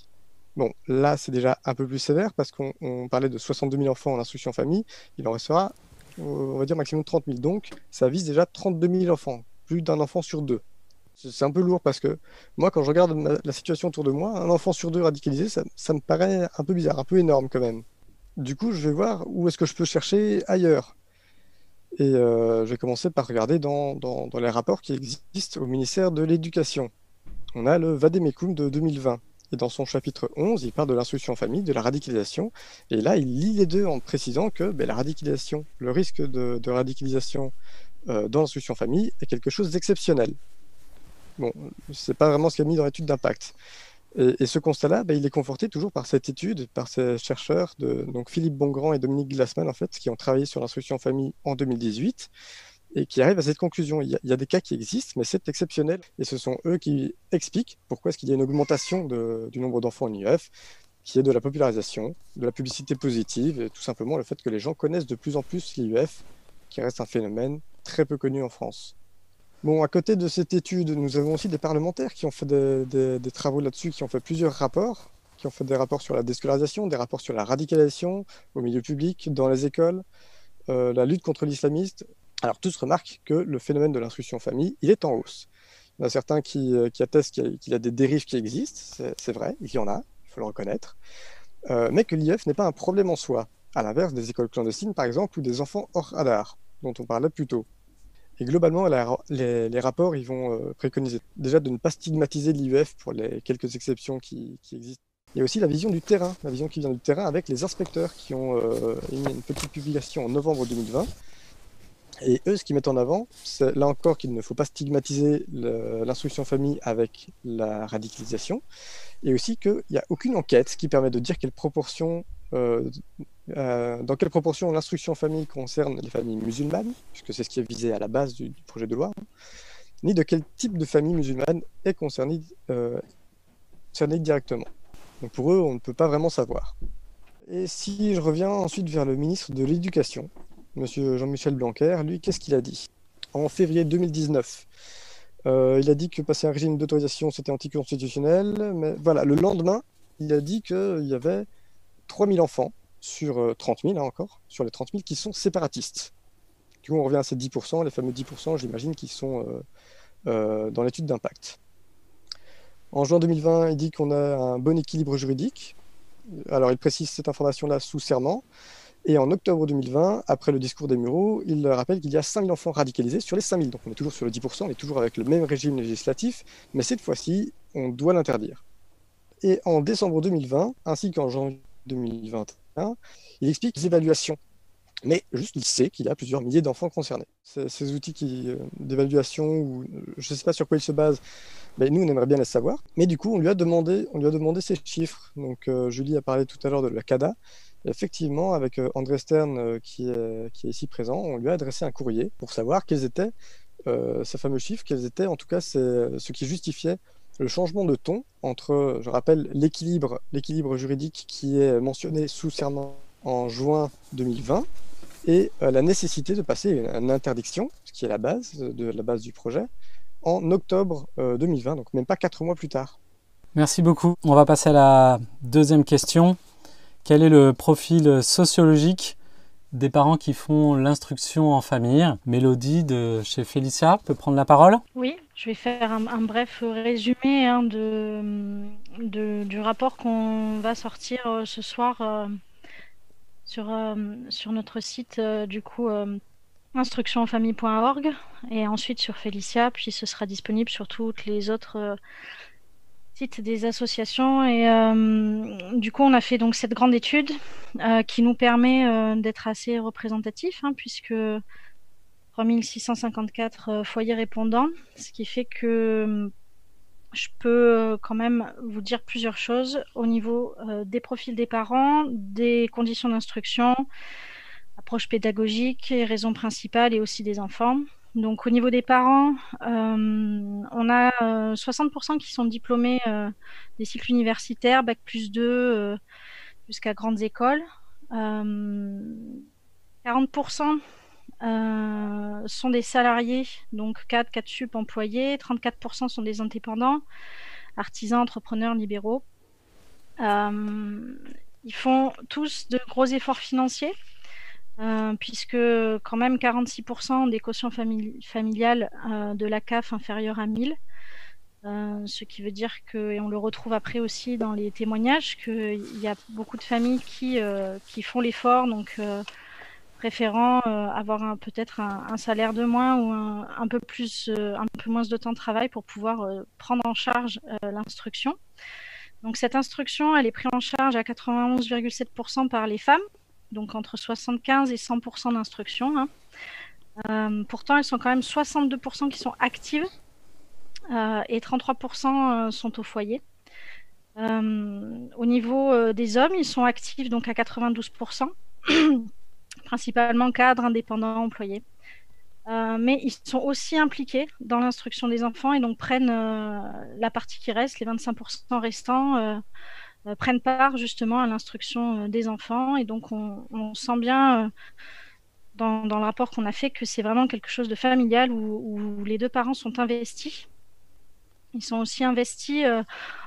Speaker 8: Bon, là, c'est déjà un peu plus sévère parce qu'on parlait de 62 000 enfants en instruction famille, il en restera, on va dire, maximum 30 000. Donc, ça vise déjà 32 000 enfants, plus d'un enfant sur deux. C'est un peu lourd parce que moi, quand je regarde la situation autour de moi, un enfant sur deux radicalisé, ça me paraît un peu bizarre, un peu énorme quand même. Du coup, je vais voir où est-ce que je peux chercher ailleurs. Et je vais commencer par regarder dans les rapports qui existent au ministère de l'Éducation. On a le Vademecum de 2020. Et dans son chapitre 11, il parle de l'instruction en famille, de la radicalisation. Et là, il lie les deux en précisant que la radicalisation, le risque de radicalisation dans l'instruction en famille est quelque chose d'exceptionnel. Bon, c'est pas vraiment ce qu'il y a mis dans l'étude d'impact. Et ce constat-là, il est conforté toujours par cette étude, par ces chercheurs, donc Philippe Bongrand et Dominique Glassman, en fait, qui ont travaillé sur l'instruction en famille en 2018, et qui arrivent à cette conclusion. Il y a des cas qui existent, mais c'est exceptionnel. Et ce sont eux qui expliquent pourquoi est-ce qu'il y a une augmentation du nombre d'enfants en IEF, qui est de la popularisation, de la publicité positive, et tout simplement le fait que les gens connaissent de plus en plus l'IEF, qui reste un phénomène très peu connu en France. Bon, à côté de cette étude, nous avons aussi des parlementaires qui ont fait des travaux là-dessus, qui ont fait plusieurs rapports, qui ont fait des rapports sur la déscolarisation, des rapports sur la radicalisation au milieu public, dans les écoles, la lutte contre l'islamisme. Alors tous remarquent que le phénomène de l'instruction en famille, il est en hausse. Il y en a certains qui attestent qu'il y a des dérives qui existent, c'est vrai, il y en a, il faut le reconnaître, mais que l'IEF n'est pas un problème en soi, à l'inverse des écoles clandestines par exemple, ou des enfants hors radar, dont on parlait plus tôt. Et globalement, les rapports ils vont préconiser déjà de ne pas stigmatiser l'IEF pour les quelques exceptions qui existent. Il y a aussi la vision du terrain, la vision qui vient du terrain avec les inspecteurs qui ont émis une petite publication en novembre 2020. Et eux, ce qu'ils mettent en avant, c'est là encore qu'il ne faut pas stigmatiser l'instruction famille avec la radicalisation, et aussi qu'il n'y a aucune enquête qui permet de dire dans quelle proportion l'instruction famille concerne les familles musulmanes, puisque c'est ce qui est visé à la base du projet de loi, ni de quel type de famille musulmane est concernée directement. Donc pour eux, on ne peut pas vraiment savoir. Et si je reviens ensuite vers le ministre de l'Éducation, Monsieur Jean-Michel Blanquer, lui, qu'est-ce qu'il a dit? En février 2019, il a dit que passer un régime d'autorisation, c'était anticonstitutionnel, mais voilà, le lendemain, il a dit qu'il y avait 3 000 enfants sur 30 000, là encore, sur les 30 000 qui sont séparatistes. Du coup, on revient à ces 10%, les fameux 10%, j'imagine, qui sont dans l'étude d'impact. En juin 2020, il dit qu'on a un bon équilibre juridique. Alors, il précise cette information-là sous serment. Et en octobre 2020, après le discours des Mureaux, il rappelle qu'il y a 5 000 enfants radicalisés sur les 5 000. Donc on est toujours sur le 10%, on est toujours avec le même régime législatif, mais cette fois-ci, on doit l'interdire. Et en décembre 2020, ainsi qu'en janvier 2021, il explique les évaluations. Mais juste, il sait qu'il y a plusieurs milliers d'enfants concernés. Ces outils d'évaluation, ou je ne sais pas sur quoi ils se basent, mais nous, on aimerait bien les savoir. Mais du coup, on lui a demandé ces chiffres. Donc Julie a parlé tout à l'heure de la CADA. Effectivement, avec André Stern qui est ici présent, on lui a adressé un courrier pour savoir quels étaient ces fameux chiffres, quels étaient en tout cas ce qui justifiait le changement de ton entre, je rappelle, l'équilibre juridique qui est mentionné sous serment en juin 2020 et la nécessité de passer une interdiction, ce qui est la base du projet, en octobre 2020, donc même pas 4 mois plus tard.
Speaker 1: Merci beaucoup. On va passer à la deuxième question. Quel est le profil sociologique des parents qui font l'instruction en famille? Mélodie de chez Félicia peut prendre la parole.
Speaker 7: Oui, je vais faire un bref résumé du rapport qu'on va sortir ce soir sur notre site instructionenfamille.org et ensuite sur Félicia, puis ce sera disponible sur toutes les autres sites des associations. Et du coup, on a fait donc cette grande étude qui nous permet d'être assez représentatif, puisque 3654 foyers répondants, ce qui fait que je peux quand même vous dire plusieurs choses au niveau des profils des parents, des conditions d'instruction, approche pédagogique, et raisons principales et aussi des enfants. Donc au niveau des parents, on a 60% qui sont diplômés des cycles universitaires, Bac+2 jusqu'à grandes écoles. 40% sont des salariés, donc 4 sup employés, 34% sont des indépendants, artisans, entrepreneurs, libéraux. Ils font tous de gros efforts financiers, puisque quand même 46% des quotients familiales de la CAF inférieures à 1000, ce qui veut dire que, et on le retrouve après aussi dans les témoignages, qu'il y a beaucoup de familles qui font l'effort, donc préférant avoir peut-être un salaire de moins ou un peu moins de temps de travail pour pouvoir prendre en charge l'instruction. Donc cette instruction, elle est prise en charge à 91,7% par les femmes, donc entre 75 et 100% d'instruction. Pourtant, elles sont quand même 62% qui sont actives et 33% sont au foyer. Au niveau des hommes, ils sont actifs donc à 92%. Principalement cadres, indépendants, employés. Mais ils sont aussi impliqués dans l'instruction des enfants et donc prennent la partie qui reste, les 25% restants, prennent part justement à l'instruction des enfants. Et donc on sent bien dans le rapport qu'on a fait que c'est vraiment quelque chose de familial où les deux parents sont investis. Ils sont aussi investis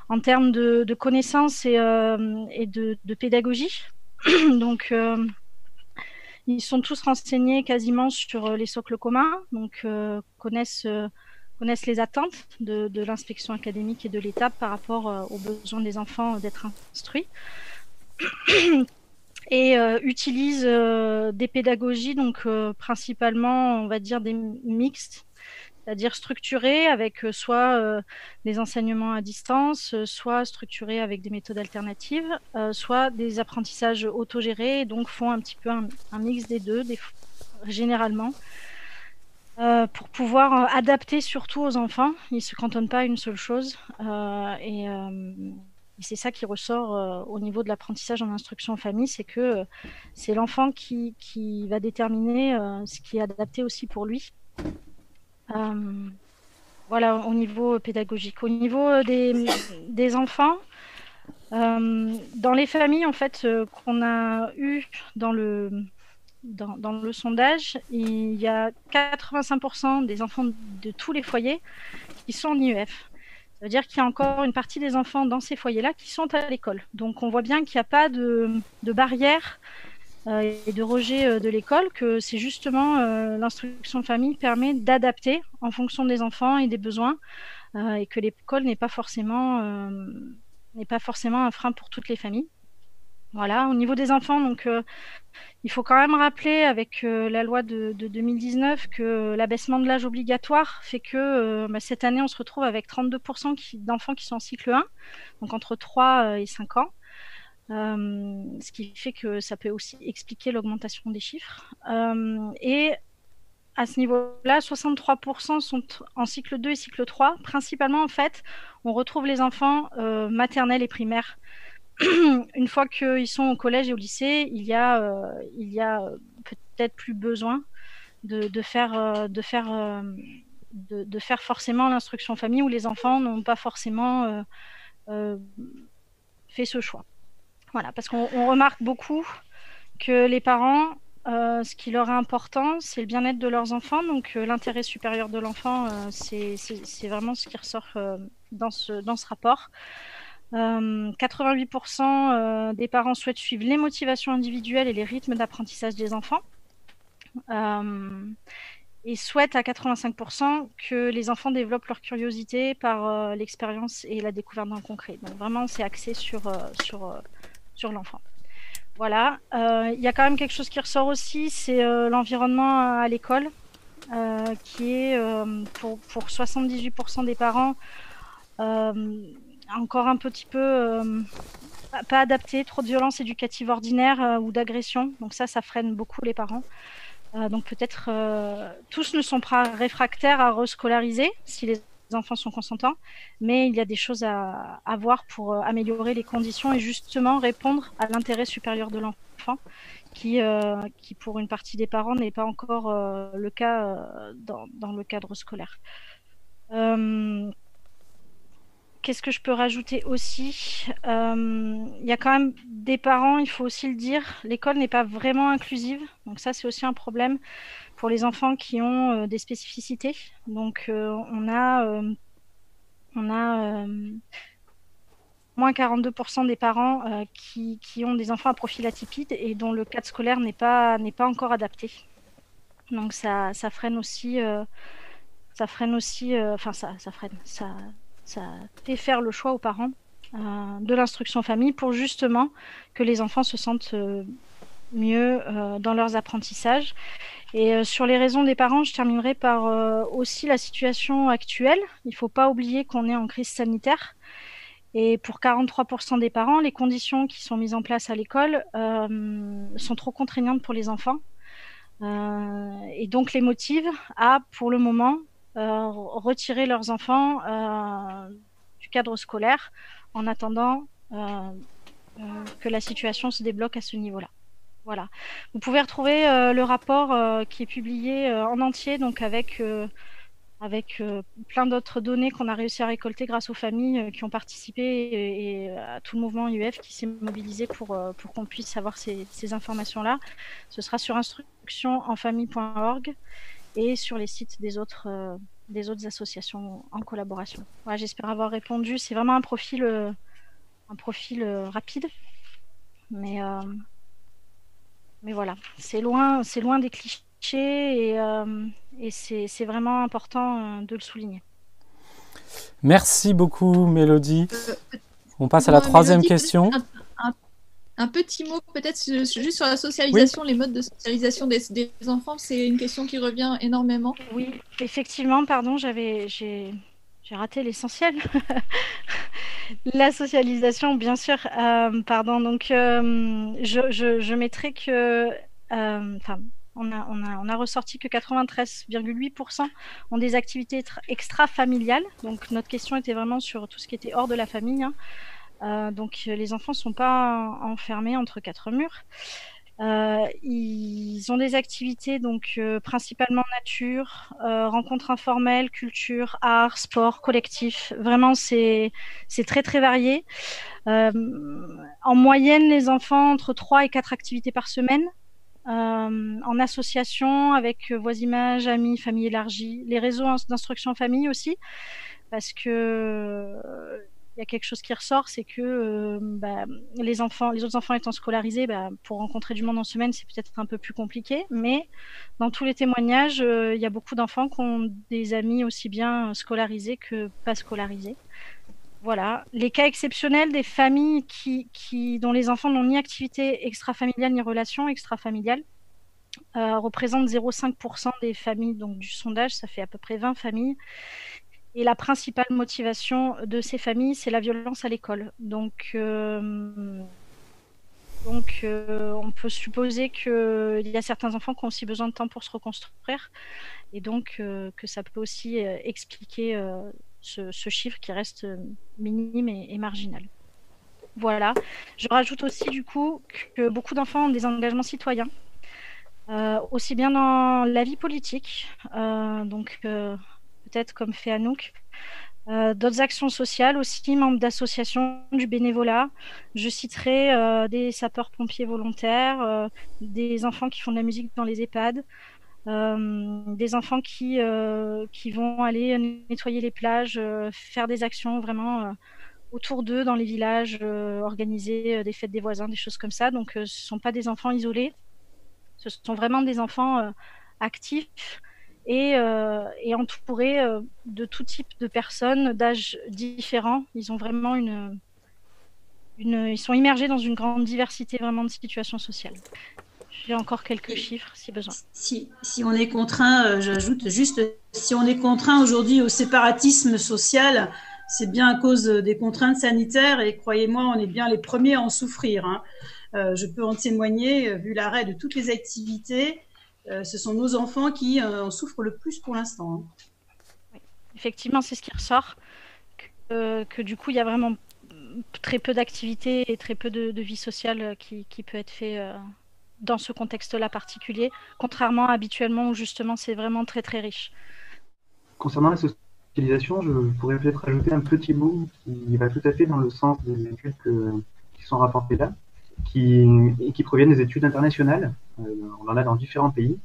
Speaker 7: en termes de connaissances et de pédagogie. Donc ils sont tous renseignés quasiment sur les socles communs, donc connaissent les attentes de l'inspection académique et de l'État par rapport aux besoins des enfants d'être instruits. Et utilisent des pédagogies, donc principalement, on va dire, des mixtes, c'est-à-dire structurés avec soit des enseignements à distance, soit structurés avec des méthodes alternatives, soit des apprentissages autogérés, et donc font un petit peu un mix des deux, généralement, pour pouvoir adapter surtout aux enfants. Ils ne se cantonnent pas à une seule chose, et c'est ça qui ressort au niveau de l'apprentissage en instruction en famille, c'est que c'est l'enfant qui va déterminer ce qui est adapté aussi pour lui. Voilà, au niveau pédagogique. Au niveau des enfants, dans les familles en fait qu'on a eu dans le sondage, il y a 85% des enfants de tous les foyers qui sont en IEF. Ça veut dire qu'il y a encore une partie des enfants dans ces foyers-là qui sont à l'école. Donc on voit bien qu'il n'y a pas de barrière et de rejet de l'école, que c'est justement l'instruction de famille permet d'adapter en fonction des enfants et des besoins, et que l'école n'est pas forcément un frein pour toutes les familles. Voilà, au niveau des enfants, donc il faut quand même rappeler avec la loi de 2019 que l'abaissement de l'âge obligatoire fait que cette année on se retrouve avec 32% d'enfants qui sont en cycle 1, donc entre 3 et 5 ans. Ce qui fait que ça peut aussi expliquer l'augmentation des chiffres. Et à ce niveau-là, 63% sont en cycle 2 et cycle 3. Principalement, en fait, on retrouve les enfants maternels et primaires. Une fois qu'ils sont au collège et au lycée, il y a peut-être plus besoin de faire forcément l'instruction en famille, où les enfants n'ont pas forcément fait ce choix. Voilà, parce qu'on remarque beaucoup que les parents ce qui leur est important, c'est le bien-être de leurs enfants. Donc, l'intérêt supérieur de l'enfant, c'est vraiment ce qui ressort dans ce rapport. 88% des parents souhaitent suivre les motivations individuelles et les rythmes d'apprentissage des enfants. Et souhaitent à 85% que les enfants développent leur curiosité par l'expérience et la découverte d'un concret. Donc vraiment, c'est axé sur l'enfant. Voilà. Il y a quand même quelque chose qui ressort aussi, c'est l'environnement à l'école, qui est pour 78% des parents encore un petit peu pas adapté, trop de violence éducative ordinaire ou d'agression. Donc ça freine beaucoup les parents. Donc peut-être tous ne sont pas réfractaires à rescolariser si les enfants sont consentants, mais il y a des choses à voir pour améliorer les conditions et justement répondre à l'intérêt supérieur de l'enfant qui pour une partie des parents n'est pas encore le cas dans le cadre scolaire. Qu'est-ce que je peux rajouter aussi? Il y a quand même des parents, il faut aussi le dire, l'école n'est pas vraiment inclusive. Donc ça, c'est aussi un problème pour les enfants qui ont des spécificités. Donc on a moins 42% des parents qui ont des enfants à profil atypique et dont le cadre scolaire n'est pas encore adapté. Donc ça freine aussi, ça fait faire le choix aux parents de l'instruction famille pour justement que les enfants se sentent mieux dans leurs apprentissages. Et sur les raisons des parents, je terminerai par aussi la situation actuelle. Il ne faut pas oublier qu'on est en crise sanitaire. Et pour 43% des parents, les conditions qui sont mises en place à l'école sont trop contraignantes pour les enfants. Et donc les motivent à, pour le moment, retirer leurs enfants du cadre scolaire en attendant que la situation se débloque à ce niveau-là. Voilà. Vous pouvez retrouver le rapport qui est publié en entier, donc avec plein d'autres données qu'on a réussi à récolter grâce aux familles qui ont participé et à tout le mouvement UF qui s'est mobilisé pour qu'on puisse avoir ces informations-là. Ce sera sur instructionenfamille.org et sur les sites des autres associations en collaboration. Voilà, j'espère avoir répondu. C'est vraiment un profil rapide, mais voilà, c'est loin des clichés et c'est vraiment important de le souligner.
Speaker 1: Merci beaucoup, Mélodie. On passe à la troisième question.
Speaker 6: Un petit mot peut-être juste sur la socialisation, oui. Les modes de socialisation des enfants, c'est une question qui revient énormément.
Speaker 7: Oui, effectivement, pardon, j'ai raté l'essentiel. La socialisation, bien sûr, pardon, donc je mettrai que, on a ressorti que 93,8% ont des activités extra-familiales, donc notre question était vraiment sur tout ce qui était hors de la famille, hein. Donc les enfants ne sont pas enfermés entre quatre murs. Ils ont des activités donc principalement nature, rencontres informelles, culture, art, sport, collectif. Vraiment c'est très très varié. En moyenne, les enfants entre 3 et 4 activités par semaine. En association avec voisinage, amis, famille élargie, les réseaux d'instruction en famille aussi, parce que il y a quelque chose qui ressort, c'est que les autres enfants étant scolarisés, pour rencontrer du monde en semaine, c'est peut-être un peu plus compliqué, mais dans tous les témoignages, il y a beaucoup d'enfants qui ont des amis aussi bien scolarisés que pas scolarisés. Voilà. Les cas exceptionnels des familles dont les enfants n'ont ni activité extrafamiliale ni relation extrafamiliale représentent 0,5% des familles donc, du sondage, ça fait à peu près 20 familles. Et la principale motivation de ces familles, c'est la violence à l'école. Donc, on peut supposer qu'il y a certains enfants qui ont aussi besoin de temps pour se reconstruire, et donc que ça peut aussi expliquer ce chiffre qui reste minime et marginal. Voilà. Je rajoute aussi du coup que beaucoup d'enfants ont des engagements citoyens, aussi bien dans la vie politique, peut-être comme fait Anouk, D'autres actions sociales aussi, membres d'associations, du bénévolat. Je citerai des sapeurs-pompiers volontaires, des enfants qui font de la musique dans les EHPAD, des enfants qui vont aller nettoyer les plages, faire des actions vraiment autour d'eux dans les villages, organiser des fêtes des voisins, des choses comme ça. Donc ce ne sont pas des enfants isolés, ce sont vraiment des enfants actifs et entourés de tout type de personnes, d'âges différents. Ils ont vraiment ils sont immergés dans une grande diversité vraiment de situations sociales. J'ai encore quelques chiffres si besoin.
Speaker 5: Si on est contraint, j'ajoute juste, si on est contraint aujourd'hui au séparatisme social, c'est bien à cause des contraintes sanitaires et croyez-moi, on est bien les premiers à en souffrir. Hein. Je peux en témoigner, vu l'arrêt de toutes les activités, ce sont nos enfants qui en souffrent le plus pour l'instant. Hein.
Speaker 7: Oui. Effectivement, c'est ce qui ressort, que du coup, il y a vraiment très peu d'activités et très peu de vie sociale qui peut être fait dans ce contexte-là particulier, contrairement à habituellement où justement c'est vraiment très très riche.
Speaker 2: Concernant la socialisation, je pourrais peut-être ajouter un petit bout qui va tout à fait dans le sens des études qui sont rapportées là, qui proviennent des études internationales. On en a dans différents pays.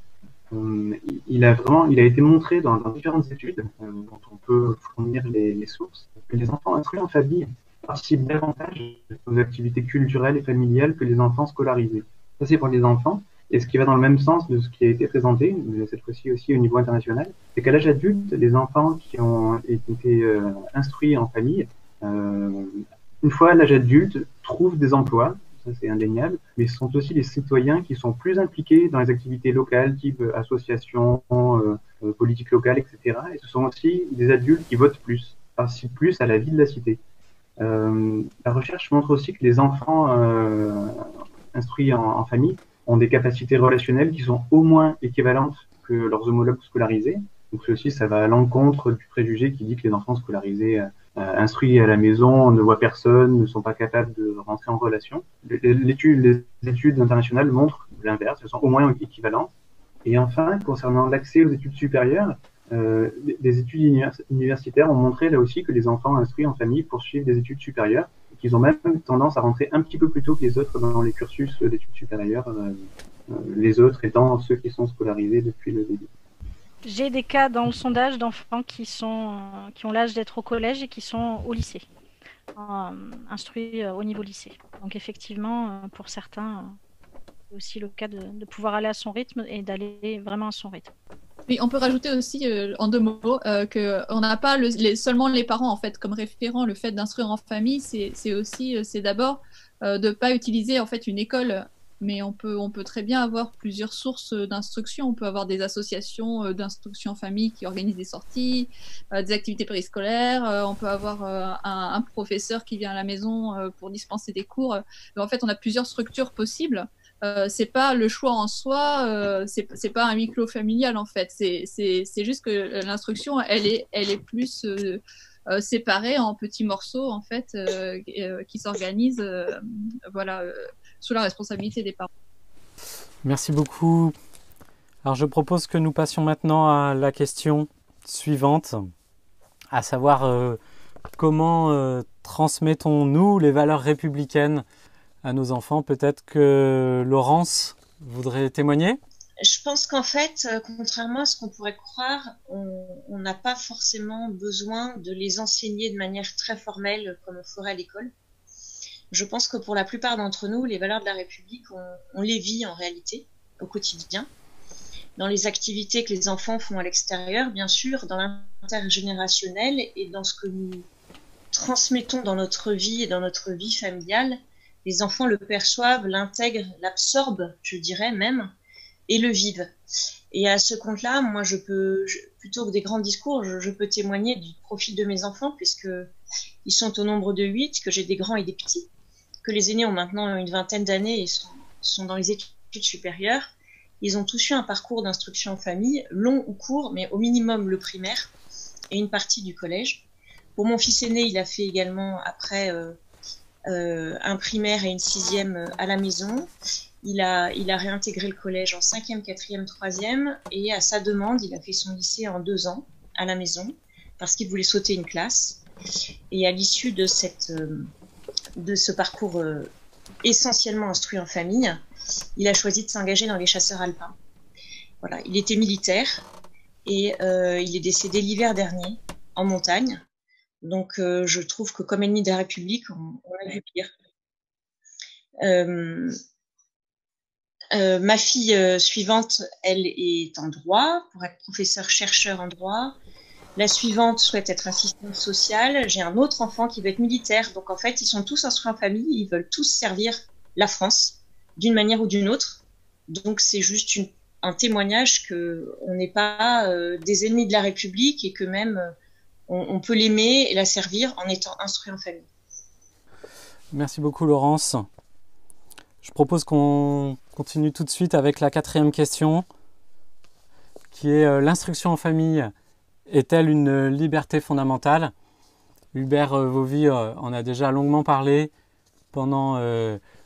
Speaker 2: Il a été montré dans différentes études dont on peut fournir les sources que les enfants instruits en famille participent davantage aux activités culturelles et familiales que les enfants scolarisés. Ça, c'est pour les enfants. Et ce qui va dans le même sens de ce qui a été présenté, mais cette fois-ci aussi au niveau international, c'est qu'à l'âge adulte, les enfants qui ont été instruits en famille, une fois à l'âge adulte, trouvent des emplois, ça c'est indéniable, mais ce sont aussi les citoyens qui sont plus impliqués dans les activités locales, type associations, politique locale, etc. Et ce sont aussi des adultes qui votent plus, participent plus à la vie de la cité. La recherche montre aussi que les enfants instruits en famille ont des capacités relationnelles qui sont au moins équivalentes que leurs homologues scolarisés. Donc ceci, ça va à l'encontre du préjugé qui dit que les enfants scolarisés instruits à la maison ne voient personne, ne sont pas capables de rentrer en relation. Les études internationales montrent l'inverse, elles sont au moins équivalentes. Et enfin, concernant l'accès aux études supérieures, des études universitaires ont montré là aussi que les enfants instruits en famille poursuivent des études supérieures, qu'ils ont même tendance à rentrer un petit peu plus tôt que les autres dans les cursus d'études supérieures, les autres étant ceux qui sont scolarisés depuis le début.
Speaker 7: J'ai des cas dans le sondage d'enfants qui ont l'âge d'être au collège et qui sont au lycée, instruits au niveau lycée. Donc effectivement, pour certains, c'est aussi le cas de pouvoir aller à son rythme et d'aller vraiment à son rythme.
Speaker 6: Oui, on peut rajouter aussi en 2 mots qu'on n'a pas seulement les parents en fait comme référent. Le fait d'instruire en famille, c'est d'abord de ne pas utiliser en fait une école, mais on peut très bien avoir plusieurs sources d'instruction. On peut avoir des associations d'instruction en famille qui organisent des sorties, des activités périscolaires. On peut avoir un professeur qui vient à la maison pour dispenser des cours. Donc, en fait, on a plusieurs structures possibles. C'est pas le choix en soi, c'est pas un huis clos familial en fait. C'est juste que l'instruction, elle est plus séparée en petits morceaux en fait, qui s'organisent, sous la responsabilité des parents.
Speaker 1: Merci beaucoup. Alors je propose que nous passions maintenant à la question suivante, à savoir comment transmettons-nous les valeurs républicaines à nos enfants. Peut-être que Laurence voudrait témoigner?
Speaker 9: Je pense qu'en fait, contrairement à ce qu'on pourrait croire, on n'a pas forcément besoin de les enseigner de manière très formelle comme on ferait à l'école. Je pense que pour la plupart d'entre nous, les valeurs de la République, on les vit en réalité, au quotidien, dans les activités que les enfants font à l'extérieur, bien sûr, dans l'intergénérationnel et dans ce que nous transmettons dans notre vie et dans notre vie familiale. Les enfants le perçoivent, l'intègrent, l'absorbent, je dirais même, et le vivent. Et à ce compte-là, moi, plutôt que des grands discours, je peux témoigner du profil de mes enfants, puisqu'ils sont au nombre de 8, que j'ai des grands et des petits, que les aînés ont maintenant une vingtaine d'années et sont dans les études supérieures. Ils ont tous eu un parcours d'instruction en famille, long ou court, mais au minimum le primaire et une partie du collège. Pour mon fils aîné, il a fait également après un primaire et une 6e à la maison. Il a réintégré le collège en 5e, 4e, 3e et à sa demande, il a fait son lycée en 2 ans à la maison parce qu'il voulait sauter une classe. Et à l'issue de ce parcours essentiellement instruit en famille, il a choisi de s'engager dans les chasseurs alpins. Voilà, il était militaire et il est décédé l'hiver dernier en montagne. Donc je trouve que comme ennemi de la République, on a vu pire. Ma fille suivante, elle est en droit, pour être professeur-chercheur en droit. La suivante souhaite être assistante sociale. J'ai un autre enfant qui veut être militaire. Donc en fait, ils sont tous instruits en famille. Ils veulent tous servir la France d'une manière ou d'une autre. Donc c'est juste un témoignage qu'on n'est pas des ennemis de la République et que même on peut l'aimer et la servir en étant instruit en famille.
Speaker 1: Merci beaucoup Laurence. Je propose qu'on continue tout de suite avec la 4e question, qui est l'instruction en famille est-elle une liberté fondamentale? Hubert Vauvy en a déjà longuement parlé pendant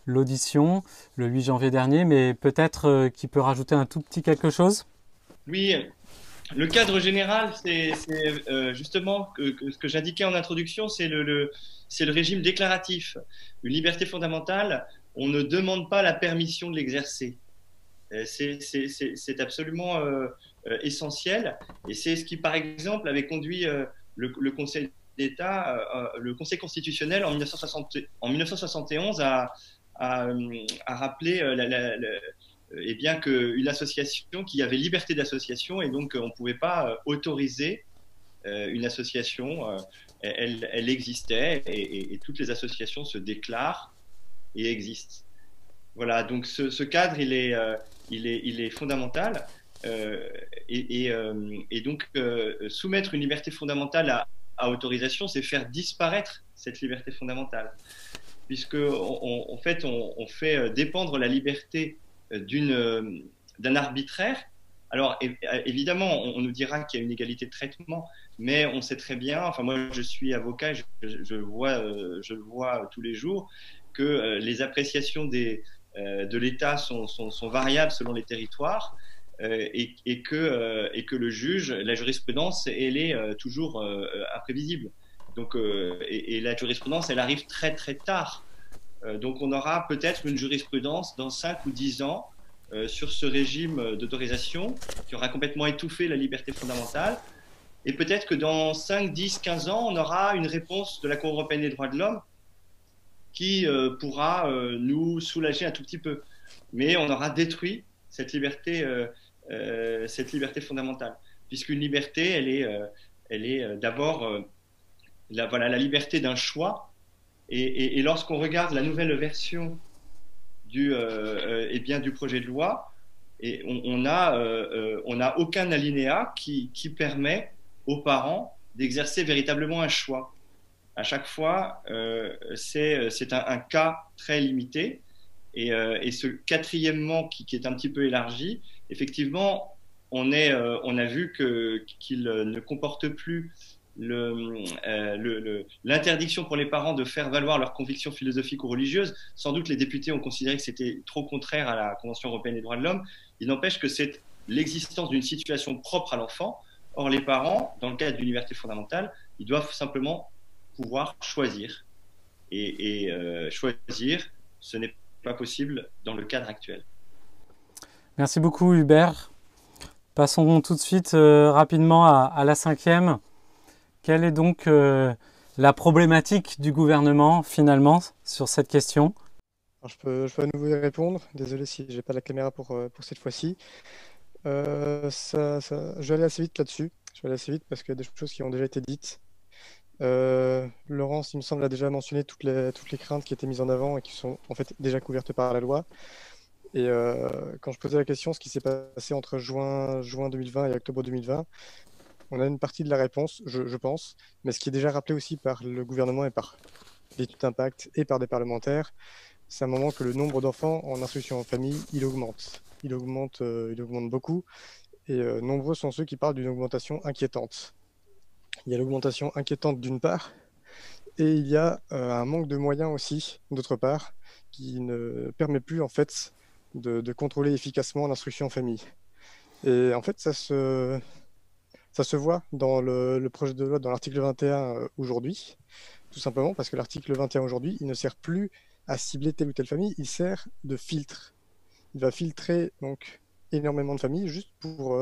Speaker 1: l'audition le 8 janvier dernier, mais peut-être qu'il peut rajouter un tout petit quelque chose?
Speaker 12: Oui, le cadre général, c'est justement ce que j'indiquais en introduction, c'est le régime déclaratif. Une liberté fondamentale, on ne demande pas la permission de l'exercer. C'est absolument essentiel. Et c'est ce qui, par exemple, avait conduit le Conseil d'État, le Conseil constitutionnel en 1971 à rappeler eh bien qu'une association qui avait liberté d'association, et donc on ne pouvait pas autoriser une association, elle existait et toutes les associations se déclarent et existent. Voilà, donc ce cadre, il est fondamental. Et donc, soumettre une liberté fondamentale à autorisation, c'est faire disparaître cette liberté fondamentale. Puisque, en fait, on fait dépendre la liberté d'un arbitraire. Alors, évidemment, on nous dira qu'il y a une égalité de traitement, mais on sait très bien, enfin moi je suis avocat, je le vois tous les jours, que les appréciations de l'État sont variables selon les territoires et que le juge, la jurisprudence, elle est toujours imprévisible. Donc, et la jurisprudence, elle arrive très très tard. Donc on aura peut-être une jurisprudence dans 5 ou 10 ans sur ce régime d'autorisation qui aura complètement étouffé la liberté fondamentale. Et peut-être que dans 5, 10, 15 ans, on aura une réponse de la Cour européenne des droits de l'homme qui pourra nous soulager un tout petit peu. Mais on aura détruit cette liberté fondamentale. Puisqu'une liberté, elle est d'abord la liberté d'un choix. Et lorsqu'on regarde la nouvelle version du projet de loi, et on n'a aucun alinéa qui permet aux parents d'exercer véritablement un choix. À chaque fois, c'est un cas très limité. Et ce quatrièmement qui est un petit peu élargi, effectivement, on a vu qu'il ne comporte plus l'interdiction pour les parents de faire valoir leurs convictions philosophiques ou religieuses. Sans doute les députés ont considéré que c'était trop contraire à la Convention européenne des droits de l'homme. Il n'empêche que c'est l'existence d'une situation propre à l'enfant. Or, les parents, dans le cadre d'une liberté fondamentale, ils doivent simplement pouvoir choisir. Et choisir, ce n'est pas possible dans le cadre actuel.
Speaker 1: Merci beaucoup Hubert. Passons tout de suite rapidement à la 5e. Quelle est donc la problématique du gouvernement finalement sur cette question?
Speaker 8: Alors, je peux à nouveau y répondre. Désolé si je n'ai pas la caméra pour cette fois-ci. Je vais aller assez vite là-dessus. Je vais aller assez vite parce qu'il y a des choses qui ont déjà été dites. Laurence, il me semble, a déjà mentionné toutes les craintes qui étaient mises en avant et qui sont en fait déjà couvertes par la loi. Et quand je posais la question, ce qui s'est passé entre juin 2020 et octobre 2020, on a une partie de la réponse, je pense, mais ce qui est déjà rappelé aussi par le gouvernement et par l'étude d'impact et par des parlementaires, c'est un moment que le nombre d'enfants en instruction en famille, il augmente. Il augmente beaucoup, et nombreux sont ceux qui parlent d'une augmentation inquiétante. Il y a l'augmentation inquiétante d'une part, et il y a un manque de moyens aussi, d'autre part, qui ne permet plus en fait de contrôler efficacement l'instruction en famille. Et en fait, ça Ça se voit dans le projet de loi, dans l'article 21 aujourd'hui, tout simplement parce que l'article 21 aujourd'hui, il ne sert plus à cibler telle ou telle famille, il sert de filtre. Il va filtrer donc énormément de familles juste pour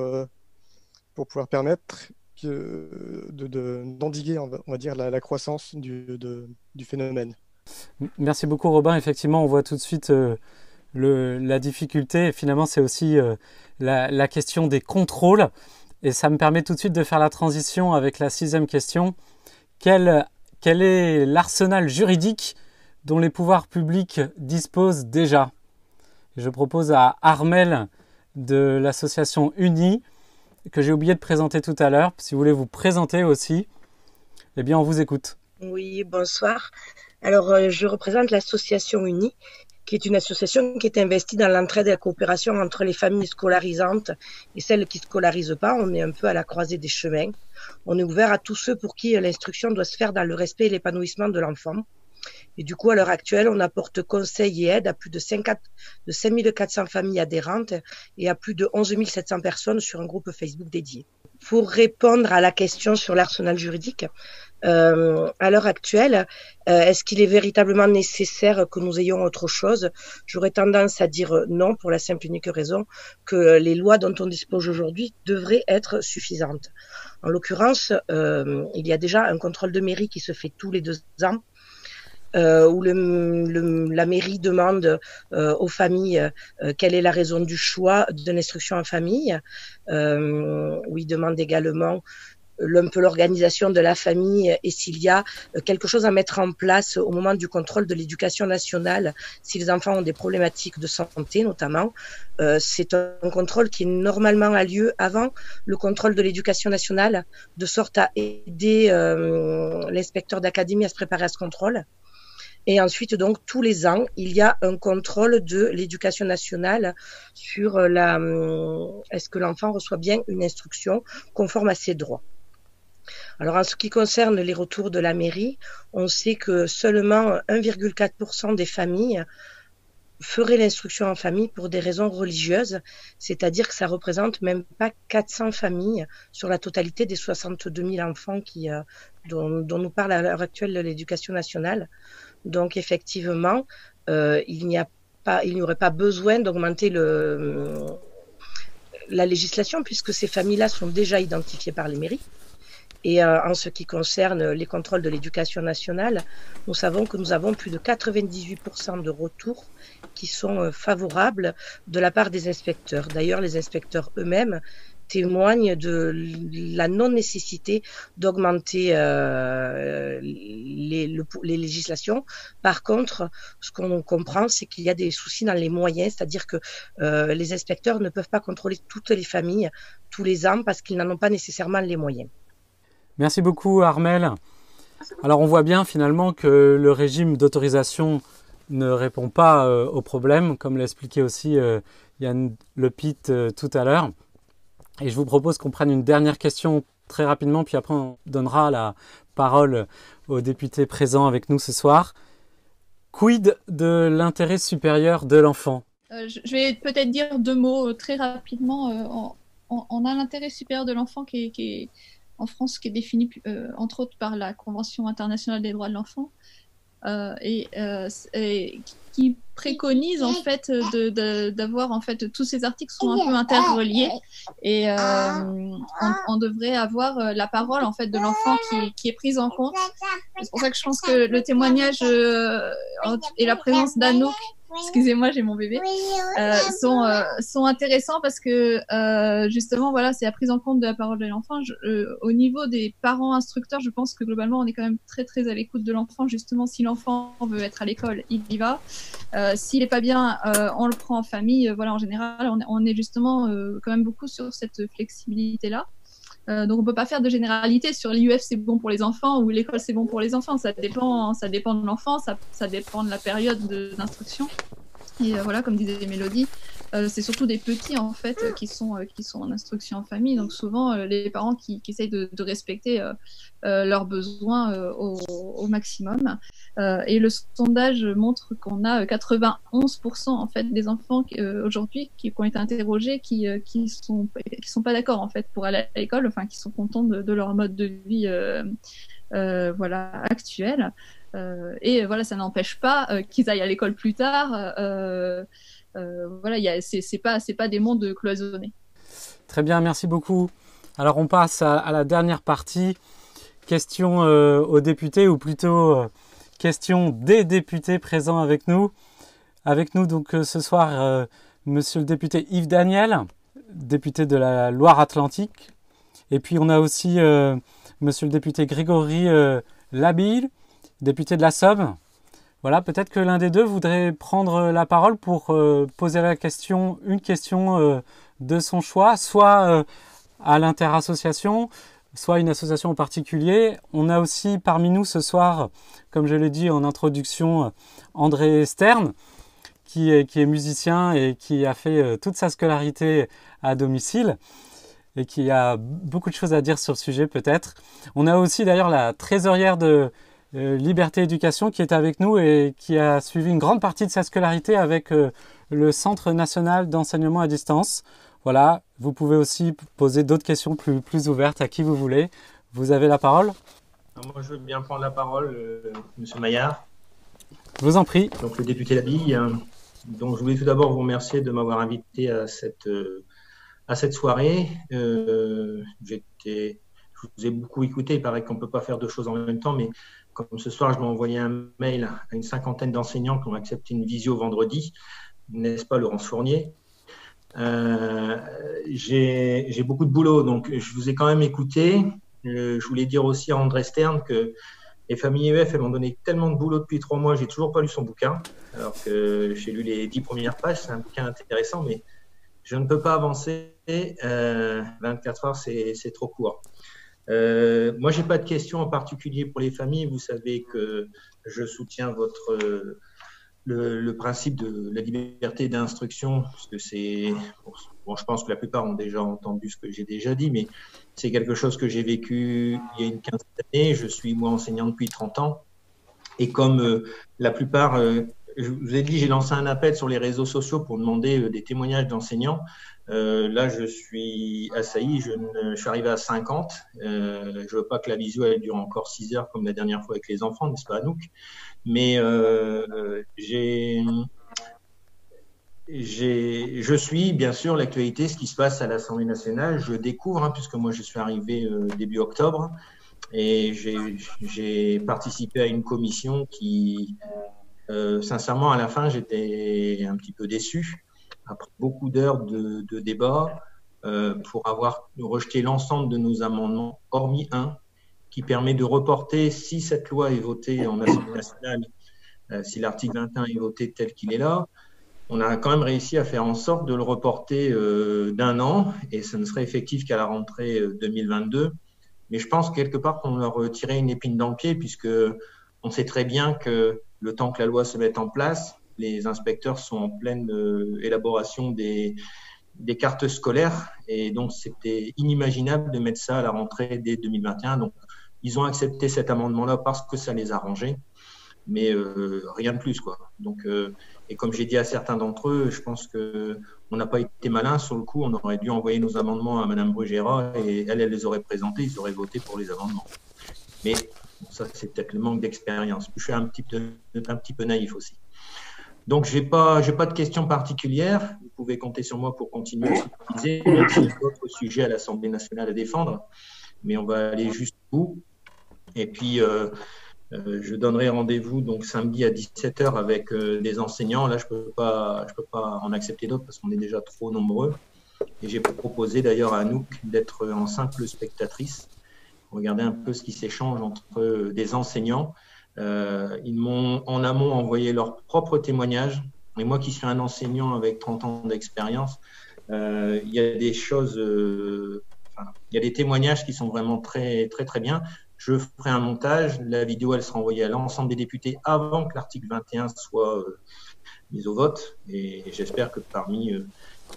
Speaker 8: pouvoir permettre d'endiguer, on va dire, la croissance du phénomène.
Speaker 1: Merci beaucoup Robin. Effectivement, on voit tout de suite la difficulté. Et finalement, c'est aussi la question des contrôles. Et ça me permet tout de suite de faire la transition avec la 6e question. Quel est l'arsenal juridique dont les pouvoirs publics disposent déjà? Je propose à Armelle de l'association UNI, que j'ai oublié de présenter tout à l'heure. Si vous voulez vous présenter aussi, eh bien on vous écoute.
Speaker 13: Oui, bonsoir. Alors, je représente l'association UNI, qui est une association qui est investie dans l'entraide et la coopération entre les familles scolarisantes et celles qui ne scolarisent pas. On est un peu à la croisée des chemins. On est ouvert à tous ceux pour qui l'instruction doit se faire dans le respect et l'épanouissement de l'enfant. Et du coup, à l'heure actuelle, on apporte conseil et aide à plus de 5400 familles adhérentes et à plus de 11 700 personnes sur un groupe Facebook dédié. Pour répondre à la question sur l'arsenal juridique, à l'heure actuelle, est-ce qu'il est véritablement nécessaire que nous ayons autre chose? J'aurais tendance à dire non, pour la simple et unique raison que les lois dont on dispose aujourd'hui devraient être suffisantes. En l'occurrence, il y a déjà un contrôle de mairie qui se fait tous les 2 ans, où la mairie demande aux familles quelle est la raison du choix de l'instruction en famille, où il demande également un peu l'organisation de la famille et s'il y a quelque chose à mettre en place au moment du contrôle de l'éducation nationale, si les enfants ont des problématiques de santé notamment. C'est un contrôle qui normalement a lieu avant le contrôle de l'éducation nationale, de sorte à aider l'inspecteur d'académie à se préparer à ce contrôle. Et ensuite, donc, tous les ans, il y a un contrôle de l'éducation nationale sur est-ce que l'enfant reçoit bien une instruction conforme à ses droits. Alors, en ce qui concerne les retours de la mairie, on sait que seulement 1,4% des familles feraient l'instruction en famille pour des raisons religieuses, c'est-à-dire que ça représente même pas 400 familles sur la totalité des 62 000 enfants dont nous parle à l'heure actuelle l'éducation nationale. Donc effectivement, il n'y aurait pas besoin d'augmenter la législation puisque ces familles-là sont déjà identifiées par les mairies. Et en ce qui concerne les contrôles de l'éducation nationale, nous savons que nous avons plus de 98% de retours qui sont favorables de la part des inspecteurs. D'ailleurs, les inspecteurs eux-mêmes témoignent de la non-nécessité d'augmenter les législations. Par contre, ce qu'on comprend, c'est qu'il y a des soucis dans les moyens, c'est-à-dire que les inspecteurs ne peuvent pas contrôler toutes les familles tous les ans parce qu'ils n'en ont pas nécessairement les moyens.
Speaker 1: Merci beaucoup Armelle. Alors on voit bien finalement que le régime d'autorisation ne répond pas au problème, comme l'expliquait aussi Yann Lepitte tout à l'heure. Et je vous propose qu'on prenne une dernière question très rapidement, puis après on donnera la parole aux députés présents avec nous ce soir. Quid de l'intérêt supérieur de l'enfant?
Speaker 6: Je vais peut-être dire 2 mots très rapidement. On a l'intérêt supérieur de l'enfant qui est en France, qui est défini entre autres par la Convention internationale des droits de l'enfant et qui préconise en fait d'avoir en fait tous ces articles sont un peu interreliés et on devrait avoir la parole en fait de l'enfant qui est prise en compte. C'est pour ça que je pense que le témoignage et la présence d'Anouk, excusez-moi, j'ai mon bébé, sont intéressants parce que justement, voilà, c'est la prise en compte de la parole de l'enfant. Au niveau des parents instructeurs, je pense que globalement, on est quand même très très à l'écoute de l'enfant. Justement, si l'enfant veut être à l'école, il y va. S'il n'est pas bien, on le prend en famille. Voilà, en général, on est justement quand même beaucoup sur cette flexibilité-là. Donc on peut pas faire de généralité sur l'IUF c'est bon pour les enfants ou l'école c'est bon pour les enfants, ça dépend de l'enfant, ça dépend de la période d'instruction. Et voilà, comme disait Mélodie, c'est surtout des petits en fait qui sont en instruction en famille, donc souvent les parents qui essayent de respecter leurs besoins au maximum. Et le sondage montre qu'on a 91% en fait des enfants aujourd'hui qui ont été interrogés qui sont pas d'accord en fait pour aller à l'école, enfin qui sont contents de leur mode de vie voilà actuel. Et voilà, ça n'empêche pas qu'ils aillent à l'école plus tard. Voilà, c'est pas des mondes cloisonnés.
Speaker 1: Très bien, merci beaucoup. Alors on passe à la dernière partie, question aux députés, ou plutôt question des députés présents avec nous. Avec nous donc ce soir, monsieur le député Yves Daniel, député de la Loire-Atlantique. Et puis on a aussi monsieur le député Grégory Labille, député de la Somme. Voilà, peut-être que l'un des deux voudrait prendre la parole pour poser une question de son choix, soit à l'interassociation, soit une association en particulier. On a aussi parmi nous ce soir, comme je l'ai dit en introduction, André Stern, qui est musicien et qui a fait toute sa scolarité à domicile et qui a beaucoup de choses à dire sur le sujet peut-être. On a aussi d'ailleurs la trésorière de Liberté Éducation qui est avec nous et qui a suivi une grande partie de sa scolarité avec le Centre national d'enseignement à distance. Voilà, vous pouvez aussi poser d'autres questions plus ouvertes à qui vous voulez. Vous avez la parole.
Speaker 14: Alors moi, je veux bien prendre la parole, Monsieur Maillard.
Speaker 1: Je vous en prie.
Speaker 14: Donc, le député Labille. Donc, je voulais tout d'abord vous remercier de m'avoir invité à cette soirée. Je vous ai beaucoup écouté. Il paraît qu'on ne peut pas faire deux choses en même temps, mais comme ce soir, je dois envoyer un mail à une 50aine d'enseignants qui ont accepté une visio vendredi, n'est-ce pas, Laurence Fournier? J'ai beaucoup de boulot, donc je vous ai quand même écouté. Je voulais dire aussi à André Stern que les familles EF, elles m'ont donné tellement de boulot depuis 3 mois, j'ai toujours pas lu son bouquin, alors que j'ai lu les 10 premières pages, c'est un bouquin intéressant, mais je ne peux pas avancer. 24 heures, c'est trop court. Moi, j'ai pas de questions en particulier pour les familles. Vous savez que je soutiens le principe de la liberté d'instruction, parce que c'est bon, je pense que la plupart ont déjà entendu ce que j'ai déjà dit, mais c'est quelque chose que j'ai vécu il y a une quinzaine d'années. Je suis moi enseignant depuis 30 ans, et comme la plupart, je vous ai dit, j'ai lancé un appel sur les réseaux sociaux pour demander des témoignages d'enseignants. Là, je suis assailli, je suis arrivé à 50. Je veux pas que la visio elle dure encore 6 heures comme la dernière fois avec les enfants, n'est-ce pas, Anouk? Mais je suis bien sûr l'actualité, ce qui se passe à l'Assemblée nationale. Je découvre, puisque moi je suis arrivé début octobre, et j'ai participé à une commission qui, sincèrement, à la fin, j'étais un petit peu déçu. Après beaucoup d'heures de débat, pour avoir rejeté l'ensemble de nos amendements, hormis un, qui permet de reporter, si cette loi est votée en Assemblée nationale, si l'article 21 est voté tel qu'il est là, on a quand même réussi à faire en sorte de le reporter d'1 an, et ça ne serait effectif qu'à la rentrée 2022. Mais je pense quelque part qu'on leur tirait une épine dans le pied, puisque on sait très bien que le temps que la loi se mette en place, les inspecteurs sont en pleine élaboration des cartes scolaires, et donc c'était inimaginable de mettre ça à la rentrée dès 2021. Donc ils ont accepté cet amendement-là parce que ça les arrangeait, mais rien de plus, quoi. Donc et comme j'ai dit à certains d'entre eux, je pense que on n'a pas été malin sur le coup. On aurait dû envoyer nos amendements à Madame Brugera, et elle les aurait présentés, ils auraient voté pour les amendements. Mais ça, c'est peut-être le manque d'expérience. Je suis un petit peu naïf aussi. Donc, j'ai pas de questions particulières. Vous pouvez compter sur moi pour continuer à utiliser, même s'il y a d'autres sujets à l'Assemblée nationale à défendre. Mais on va aller jusqu'au bout. Et puis, je donnerai rendez-vous donc samedi à 17h avec des enseignants. Là, je peux pas en accepter d'autres parce qu'on est déjà trop nombreux. Et j'ai proposé d'ailleurs à Anouk d'être en simple spectatrice. Regardez un peu ce qui s'échange entre des enseignants. Ils m'ont en amont envoyé leurs propres témoignages. Et moi qui suis un enseignant avec 30 ans d'expérience, il y a des choses, il y a des témoignages qui sont vraiment très, très, très bien. Je ferai un montage. La vidéo, elle sera envoyée à l'ensemble des députés avant que l'article 21 soit mis au vote. Et j'espère que parmi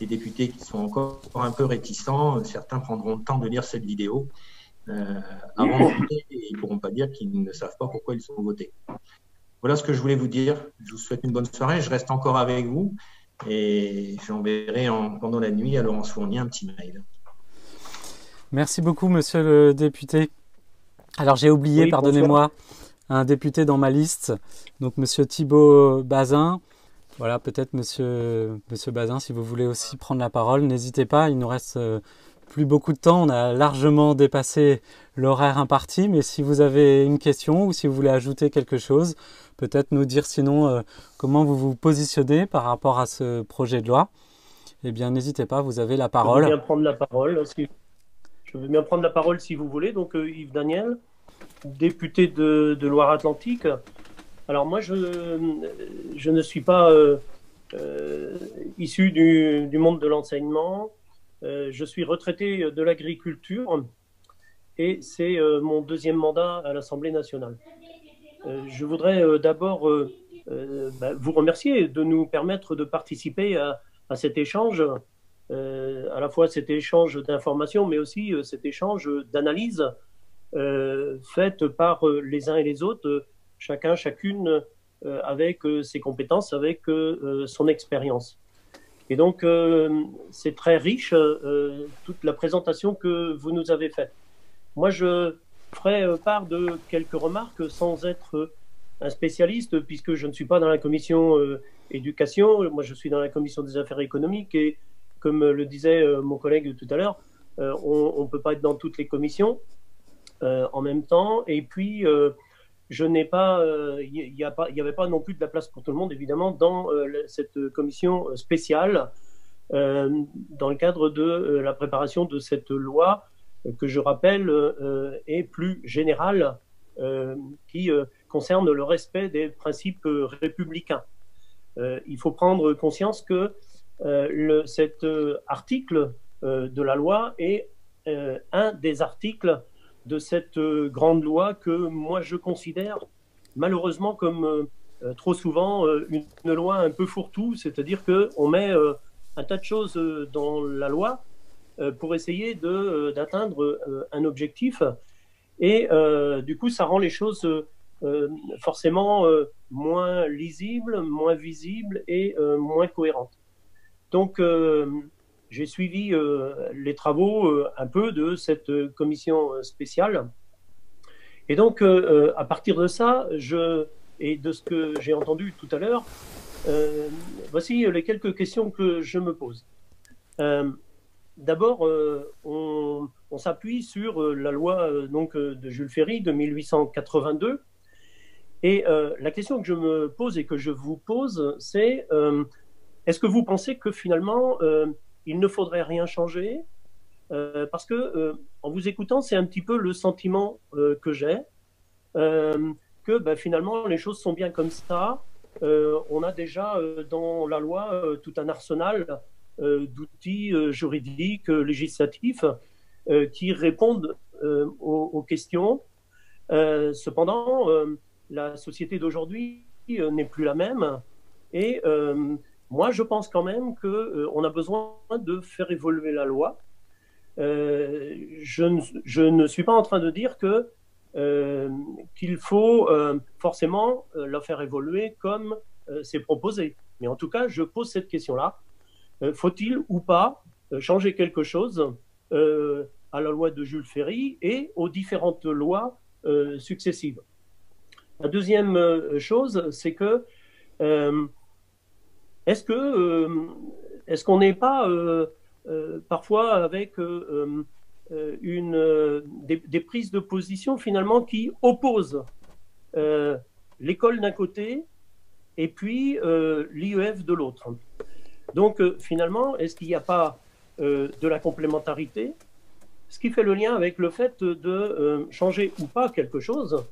Speaker 14: les députés qui sont encore un peu réticents, certains prendront le temps de lire cette vidéo avant de voter, et ils ne pourront pas dire qu'ils ne savent pas pourquoi ils sont votés. Voilà ce que je voulais vous dire. Je vous souhaite une bonne soirée. Je reste encore avec vous et j'enverrai pendant la nuit à Laurence Fournier un petit mail.
Speaker 1: Merci beaucoup, monsieur le député. Alors, j'ai oublié,
Speaker 15: Oui,
Speaker 1: pardonnez-moi, un député dans ma liste, donc monsieur Thibault Bazin. Voilà, peut-être monsieur Bazin, si vous voulez aussi prendre la parole, n'hésitez pas, il nous reste plus beaucoup de temps, on a largement dépassé l'horaire imparti, mais si vous avez une question ou si vous voulez ajouter quelque chose, peut-être nous dire sinon comment vous vous positionnez par rapport à ce projet de loi, eh bien n'hésitez pas, vous avez la parole.
Speaker 15: Je veux bien prendre la parole, je veux bien prendre la parole si vous voulez. Donc Yves Daniel, député de Loire-Atlantique. Alors moi, je ne suis pas issu du monde de l'enseignement. Je suis retraité de l'agriculture et c'est mon deuxième mandat à l'Assemblée nationale. Je voudrais d'abord vous remercier de nous permettre de participer à cet échange, à la fois cet échange d'informations, mais aussi cet échange d'analyse faite par les uns et les autres, chacune avec ses compétences, avec son expérience. Et donc, c'est très riche, toute la présentation que vous nous avez faite. Moi, je ferai part de quelques remarques sans être un spécialiste, puisque je ne suis pas dans la commission éducation. Moi, je suis dans la commission des affaires économiques et, comme le disait mon collègue tout à l'heure, on ne peut pas être dans toutes les commissions en même temps. Et puis, je n'ai pas, il n'y avait pas non plus de la place pour tout le monde, évidemment, dans cette commission spéciale, dans le cadre de la préparation de cette loi que je rappelle est plus générale, qui concerne le respect des principes républicains. Il faut prendre conscience que cet article de la loi est un des articles de cette grande loi que moi je considère malheureusement comme trop souvent une loi un peu fourre-tout, c'est-à-dire qu'on met un tas de choses dans la loi pour essayer d'atteindre un objectif et du coup ça rend les choses forcément moins lisibles, moins visibles et moins cohérentes. Donc j'ai suivi les travaux un peu de cette commission spéciale. Et donc, à partir de ça, et de ce que j'ai entendu tout à l'heure, voici les quelques questions que je me pose. D'abord, on s'appuie sur la loi de Jules Ferry de 1882. Et la question que je me pose et que je vous pose, c'est est-ce que vous pensez que finalement, il ne faudrait rien changer parce que, en vous écoutant, c'est un petit peu le sentiment que j'ai, que finalement, les choses sont bien comme ça. On a déjà dans la loi tout un arsenal d'outils juridiques, législatifs, qui répondent aux questions. Cependant, la société d'aujourd'hui n'est plus la même et moi, je pense quand même qu'on a besoin de faire évoluer la loi. Je ne suis pas en train de dire qu'il faut forcément la faire évoluer comme c'est proposé. Mais en tout cas, je pose cette question-là. Faut-il ou pas changer quelque chose à la loi de Jules Ferry et aux différentes lois successives? La deuxième chose, c'est que est-ce qu'on n'est pas parfois avec des prises de position finalement qui opposent l'école d'un côté et puis l'IEF de l'autre? Donc finalement, est-ce qu'il n'y a pas de la complémentarité, ce qui fait le lien avec le fait de changer ou pas quelque chose,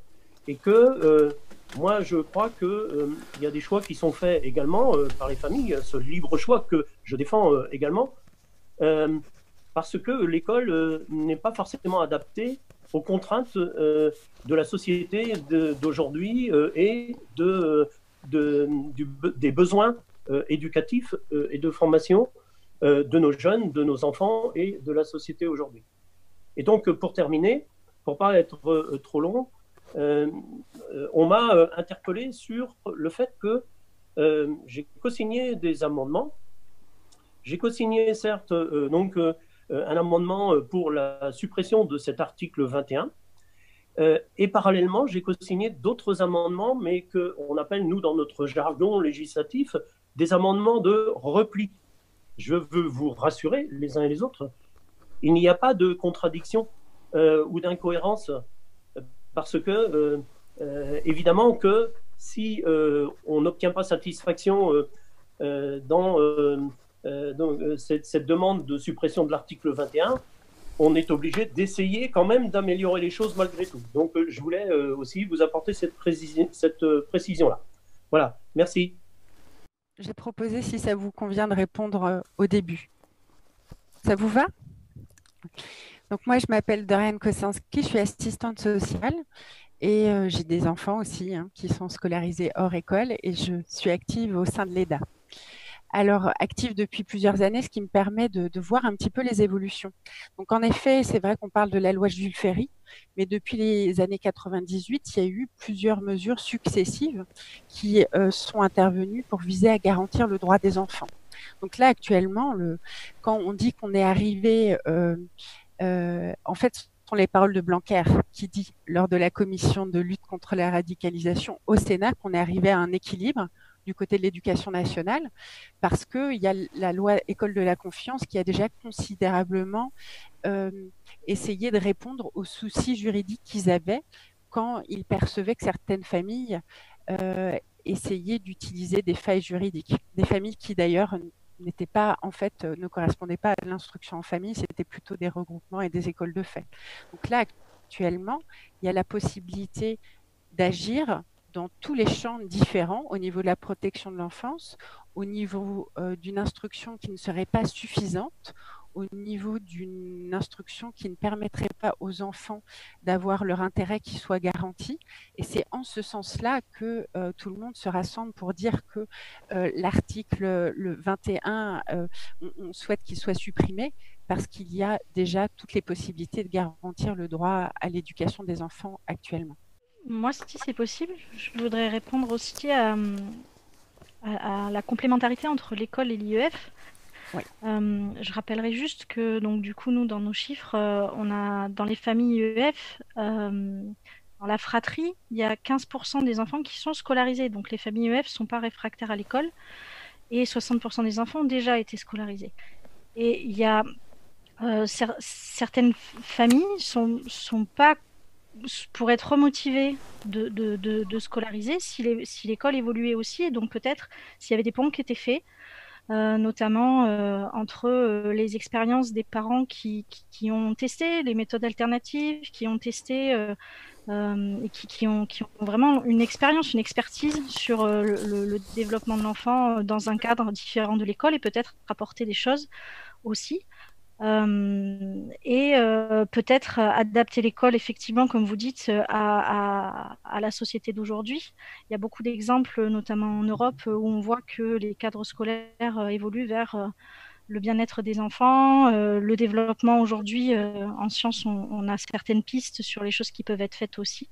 Speaker 15: et que moi, je crois qu'il y a des choix qui sont faits également par les familles, ce libre choix que je défends également, parce que l'école n'est pas forcément adaptée aux contraintes de la société d'aujourd'hui et des besoins éducatifs et de formation de nos jeunes, de nos enfants et de la société aujourd'hui. Et donc, pour terminer, pour ne pas être trop long, on m'a interpellé sur le fait que j'ai co-signé des amendements. J'ai co-signé, certes, un amendement pour la suppression de cet article 21. Et parallèlement, j'ai co-signé d'autres amendements, mais qu'on appelle, nous, dans notre jargon législatif, des amendements de repli. Je veux vous rassurer, les uns et les autres, il n'y a pas de contradiction ou d'incohérence, parce que, évidemment, que si on n'obtient pas satisfaction dans cette demande de suppression de l'article 21, on est obligé d'essayer quand même d'améliorer les choses malgré tout. Donc, je voulais aussi vous apporter cette précision-là. Voilà, merci.
Speaker 3: J'ai proposé, si ça vous convient, de répondre au début. Ça vous va? Donc, moi, je m'appelle Doriane Kosinski, je suis assistante sociale et j'ai des enfants aussi qui sont scolarisés hors école et je suis active au sein de l'EDA. Alors, active depuis plusieurs années, ce qui me permet de voir un petit peu les évolutions. Donc, en effet, c'est vrai qu'on parle de la loi Jules Ferry, mais depuis les années 98, il y a eu plusieurs mesures successives qui sont intervenues pour viser à garantir le droit des enfants. Donc là, actuellement, quand on dit qu'on est arrivé, en fait, ce sont les paroles de Blanquer qui dit, lors de la commission de lutte contre la radicalisation au Sénat, qu'on est arrivé à un équilibre du côté de l'éducation nationale, parce qu'il y a la loi École de la confiance qui a déjà considérablement essayé de répondre aux soucis juridiques qu'ils avaient quand ils percevaient que certaines familles essayaient d'utiliser des failles juridiques. Des familles qui d'ailleurs n'étaient pas, en fait, ne correspondaient pas à l'instruction en famille, c'était plutôt des regroupements et des écoles de fait. Donc là, actuellement, il y a la possibilité d'agir dans tous les champs différents, au niveau de la protection de l'enfance, au niveau d'une instruction qui ne serait pas suffisante, au niveau d'une instruction qui ne permettrait pas aux enfants d'avoir leur intérêt qui soit garanti. Et c'est en ce sens-là que tout le monde se rassemble pour dire que l'article le 21, on souhaite qu'il soit supprimé parce qu'il y a déjà toutes les possibilités de garantir le droit à l'éducation des enfants actuellement.
Speaker 7: Moi, si c'est possible, je voudrais répondre aussi à la complémentarité entre l'école et l'IEF.
Speaker 3: Oui.
Speaker 7: Je rappellerai juste que, donc, du coup, nous, dans nos chiffres, on a dans les familles IEF, dans la fratrie, il y a 15% des enfants qui sont scolarisés. Donc, les familles IEF ne sont pas réfractaires à l'école et 60% des enfants ont déjà été scolarisés. Et il y a certaines familles sont pas pour être remotivés de scolariser si l'école évoluait aussi, et donc peut-être s'il y avait des ponts qui étaient faits, notamment entre les expériences des parents qui ont testé les méthodes alternatives, qui ont testé et qui ont vraiment une expérience, une expertise sur le développement de l'enfant dans un cadre différent de l'école, et peut-être apporter des choses aussi. Et peut-être adapter l'école, effectivement, comme vous dites, à la société d'aujourd'hui. Il y a beaucoup d'exemples, notamment en Europe, où on voit que les cadres scolaires évoluent vers le bien-être des enfants, le développement. Aujourd'hui, en sciences, on a certaines pistes sur les choses qui peuvent être faites aussi.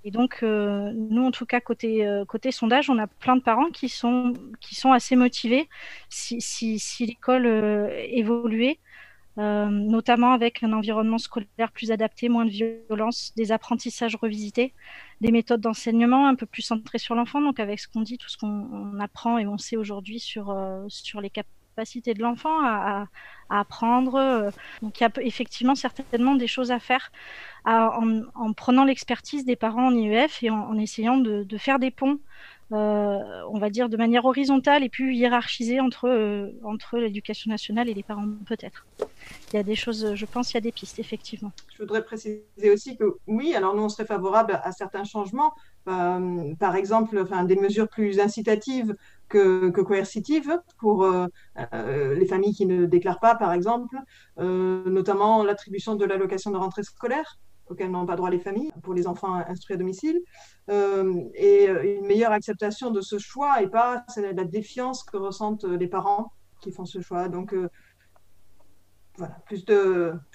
Speaker 7: Et donc, nous, en tout cas, côté sondage, on a plein de parents qui sont assez motivés si l'école évoluait. Notamment avec un environnement scolaire plus adapté, moins de violence, des apprentissages revisités, des méthodes d'enseignement un peu plus centrées sur l'enfant, donc avec ce qu'on dit, tout ce qu'on apprend et on sait aujourd'hui sur les capacités de l'enfant à apprendre. Donc il y a effectivement certainement des choses à faire en prenant l'expertise des parents en IEF et en essayant de faire des ponts, on va dire de manière horizontale et plus hiérarchisée entre l'éducation nationale et les parents, peut-être. Il y a des choses, je pense, il y a des pistes, effectivement.
Speaker 4: Je voudrais préciser aussi que oui, alors nous, on serait favorable à certains changements, par exemple, des mesures plus incitatives que coercitives pour les familles qui ne déclarent pas, par exemple, notamment l'attribution de l'allocation de rentrée scolaire, auxquelles n'ont pas droit les familles, pour les enfants instruits à domicile, et une meilleure acceptation de ce choix et pas la défiance que ressentent les parents qui font ce choix. Donc, voilà, plus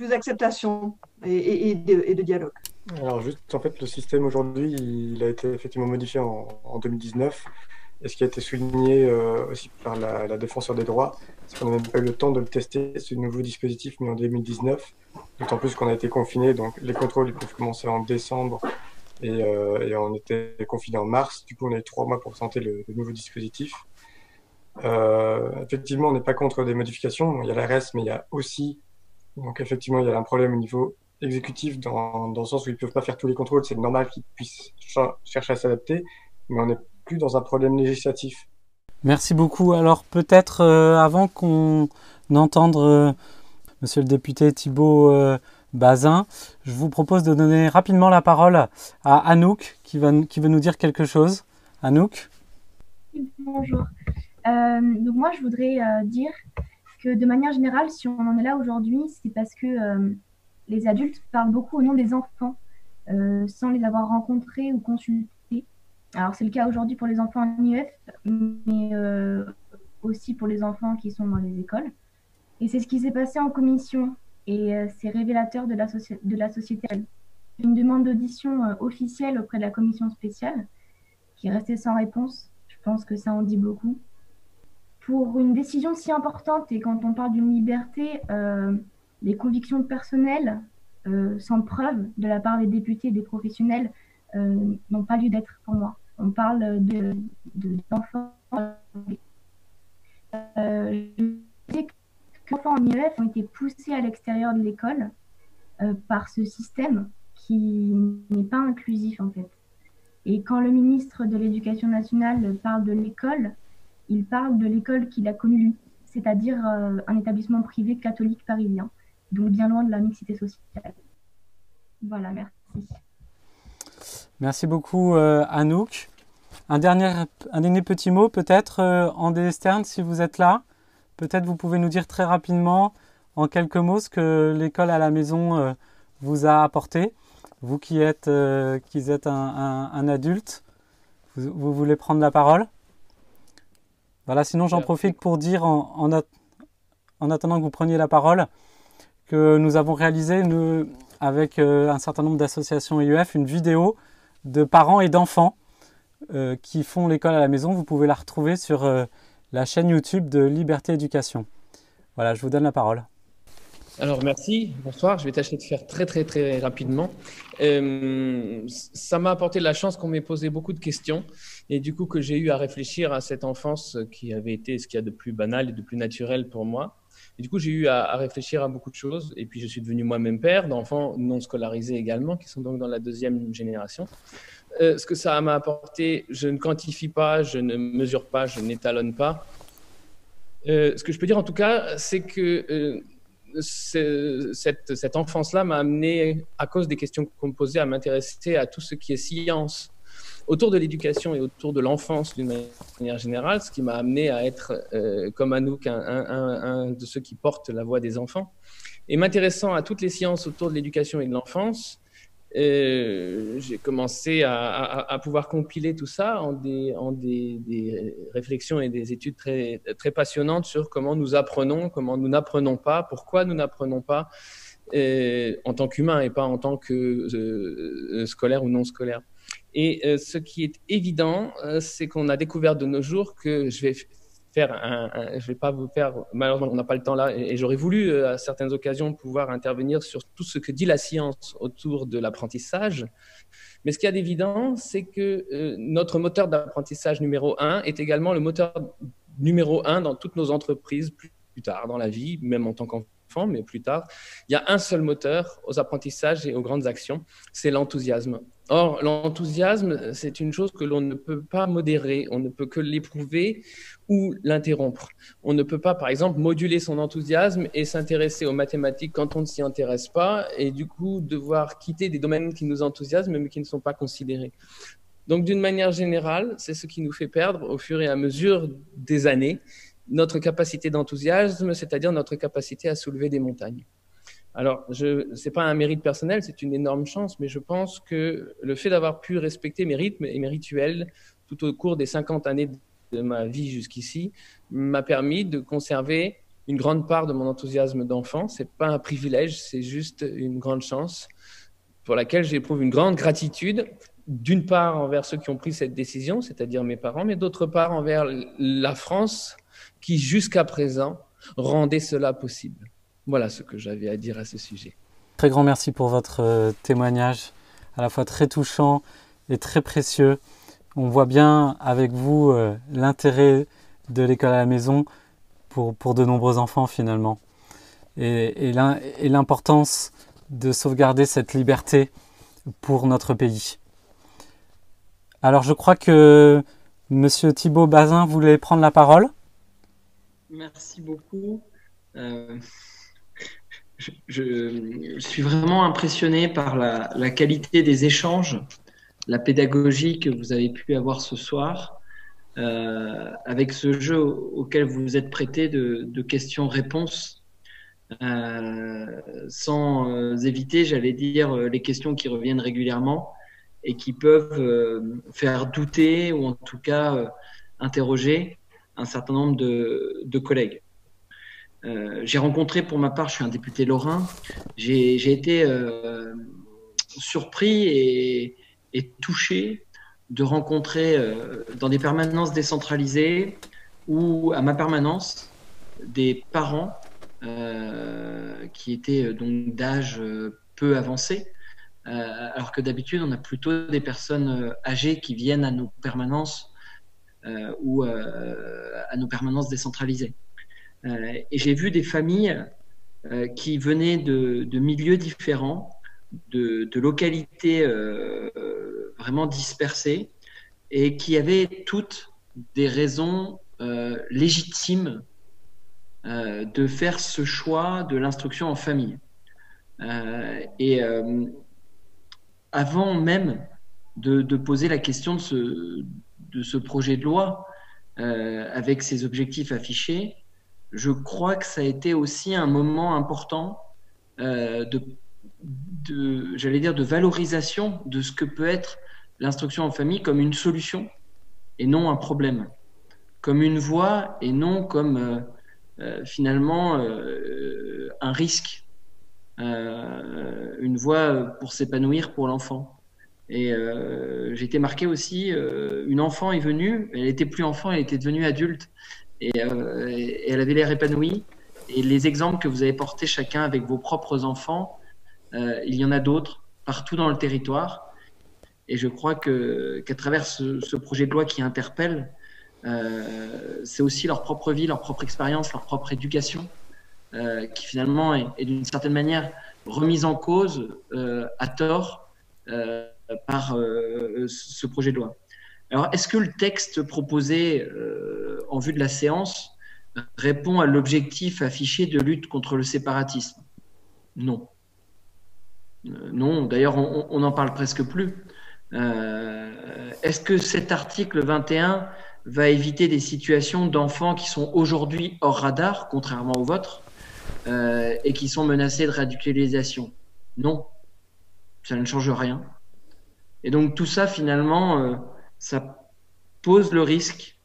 Speaker 4: d'acceptation et de dialogue.
Speaker 8: Alors juste, en fait, le système aujourd'hui, il a été effectivement modifié en 2019. Et ce qui a été souligné aussi par la défenseur des droits, c'est qu'on n'a même pas eu le temps de le tester, ce nouveau dispositif mis en 2019. D'autant plus qu'on a été confiné, donc les contrôles ils peuvent commencer en décembre et on était confiné en mars. Du coup, on a eu 3 mois pour tenter le nouveau dispositif. Effectivement, on n'est pas contre des modifications. Il y a l'ARS, mais il y a aussi, donc effectivement, il y a un problème au niveau exécutif dans le sens où ils ne peuvent pas faire tous les contrôles. C'est normal qu'ils puissent chercher à s'adapter, mais on n'est plus dans un problème législatif.
Speaker 1: Merci beaucoup. Alors peut-être avant qu'on entende monsieur le député Thibault Bazin, je vous propose de donner rapidement la parole à Anouk qui veut nous dire quelque chose. Anouk.
Speaker 11: Bonjour. Donc moi, je voudrais dire que de manière générale, si on en est là aujourd'hui, c'est parce que les adultes parlent beaucoup au nom des enfants sans les avoir rencontrés ou consultés. Alors c'est le cas aujourd'hui pour les enfants en IEF, mais aussi pour les enfants qui sont dans les écoles. Et c'est ce qui s'est passé en commission et c'est révélateur de la société. Une demande d'audition officielle auprès de la commission spéciale qui est restée sans réponse. Je pense que ça en dit beaucoup. Pour une décision si importante et quand on parle d'une liberté, les convictions personnelles sans preuve de la part des députés et des professionnels n'ont pas lieu d'être pour moi. On parle d'enfants. Je sais que les enfants en IEF ont été poussés à l'extérieur de l'école par ce système qui n'est pas inclusif en fait. Et quand le ministre de l'Éducation nationale parle de l'école, il parle de l'école qu'il a connue lui, c'est-à-dire un établissement privé catholique parisien, donc bien loin de la mixité sociale. Voilà, merci.
Speaker 1: Merci beaucoup Anouk. Un dernier petit mot peut-être, André Stern, si vous êtes là. Peut-être vous pouvez nous dire très rapidement, en quelques mots, ce que l'école à la maison vous a apporté. Vous qui êtes un adulte, vous voulez prendre la parole? Voilà, sinon j'en profite pour dire, en attendant que vous preniez la parole, que nous avons réalisé, avec un certain nombre d'associations IEF, une vidéo de parents et d'enfants qui font l'école à la maison. Vous pouvez la retrouver sur la chaîne YouTube de Liberté Éducation. Voilà, je vous donne la parole.
Speaker 16: Alors merci, bonsoir, je vais tâcher de faire très rapidement. Ça m'a apporté la chance qu'on m'ait posé beaucoup de questions et du coup que j'ai eu à réfléchir à cette enfance qui avait été ce qu'il y a de plus banal et de plus naturel pour moi. Et du coup j'ai eu à réfléchir à beaucoup de choses et puis je suis devenu moi-même père d'enfants non scolarisés également qui sont donc dans la deuxième génération. Ce que ça m'a apporté, je ne quantifie pas, je ne mesure pas, je n'étalonne pas. Ce que je peux dire en tout cas, c'est que cette enfance-là m'a amené, à cause des questions qu'on me posait, à m'intéresser à tout ce qui est science autour de l'éducation et autour de l'enfance d'une manière générale, ce qui m'a amené à être, comme Anouk, un de ceux qui portent la voix des enfants. Et m'intéressant à toutes les sciences autour de l'éducation et de l'enfance, j'ai commencé à pouvoir compiler tout ça en des réflexions et des études très passionnantes sur comment nous apprenons, comment nous n'apprenons pas, pourquoi nous n'apprenons pas en tant qu'humain et pas en tant que scolaire ou non scolaire. Et ce qui est évident, c'est qu'on a découvert de nos jours que je vais pas vous faire, malheureusement on n'a pas le temps là, et j'aurais voulu à certaines occasions pouvoir intervenir sur tout ce que dit la science autour de l'apprentissage. Mais ce qu'il y a d'évident, c'est que notre moteur d'apprentissage numéro 1 est également le moteur numéro 1 dans toutes nos entreprises plus tard dans la vie, même en tant qu'enfant, mais plus tard. Il y a un seul moteur aux apprentissages et aux grandes actions, c'est l'enthousiasme. Or, l'enthousiasme, c'est une chose que l'on ne peut pas modérer, on ne peut que l'éprouver ou l'interrompre. On ne peut pas, par exemple, moduler son enthousiasme et s'intéresser aux mathématiques quand on ne s'y intéresse pas et du coup devoir quitter des domaines qui nous enthousiasment mais qui ne sont pas considérés. Donc, d'une manière générale, c'est ce qui nous fait perdre au fur et à mesure des années notre capacité d'enthousiasme, c'est-à-dire notre capacité à soulever des montagnes. Alors, ce n'est pas un mérite personnel, c'est une énorme chance, mais je pense que le fait d'avoir pu respecter mes rythmes et mes rituels tout au cours des 50 années de ma vie jusqu'ici m'a permis de conserver une grande part de mon enthousiasme d'enfant. Ce n'est pas un privilège, c'est juste une grande chance. pour laquelle j'éprouve une grande gratitude, d'une part envers ceux qui ont pris cette décision, c'est-à-dire mes parents, mais d'autre part envers la France qui, jusqu'à présent, rendait cela possible. Voilà ce que j'avais à dire à ce sujet.
Speaker 1: Très grand merci pour votre témoignage, à la fois très touchant et très précieux. On voit bien avec vous l'intérêt de l'école à la maison pour de nombreux enfants finalement, et l'importance de sauvegarder cette liberté pour notre pays. Alors je crois que Monsieur Thibault Bazin voulait prendre la parole.
Speaker 17: Merci beaucoup. Je suis vraiment impressionné par la qualité des échanges, la pédagogie que vous avez pu avoir ce soir, avec ce jeu auquel vous vous êtes prêté de questions-réponses, sans éviter, j'allais dire, les questions qui reviennent régulièrement et qui peuvent faire douter ou en tout cas interroger un certain nombre de collègues. J'ai rencontré, pour ma part, je suis un député lorrain, j'ai été surpris et touché de rencontrer dans des permanences décentralisées ou à ma permanence des parents qui étaient donc d'âge peu avancé, alors que d'habitude on a plutôt des personnes âgées qui viennent à nos permanences ou à nos permanences décentralisées. Et j'ai vu des familles qui venaient de milieux différents, de localités vraiment dispersées, et qui avaient toutes des raisons légitimes de faire ce choix de l'instruction en famille. Avant même de poser la question de ce projet de loi avec ses objectifs affichés, je crois que ça a été aussi un moment important j'allais dire, de valorisation de ce que peut être l'instruction en famille comme une solution et non un problème, comme une voie et non comme finalement un risque, une voie pour s'épanouir pour l'enfant. Et j'ai été marqué aussi, une enfant est venue, elle n'était plus enfant, elle était devenue adulte, et elle avait l'air épanouie. Et les exemples que vous avez portés chacun avec vos propres enfants, il y en a d'autres partout dans le territoire. Et je crois qu'à travers ce projet de loi qui interpelle, c'est aussi leur propre vie, leur propre expérience, leur propre éducation qui finalement est d'une certaine manière remise en cause à tort par ce projet de loi. Alors, est-ce que le texte proposé en vue de la séance répond à l'objectif affiché de lutte contre le séparatisme? Non. Non, d'ailleurs, on n'en parle presque plus. Est-ce que cet article 21 va éviter des situations d'enfants qui sont aujourd'hui hors radar, contrairement au vôtre, et qui sont menacés de radicalisation? Non, ça ne change rien. Et donc tout ça, finalement, ça pose le risque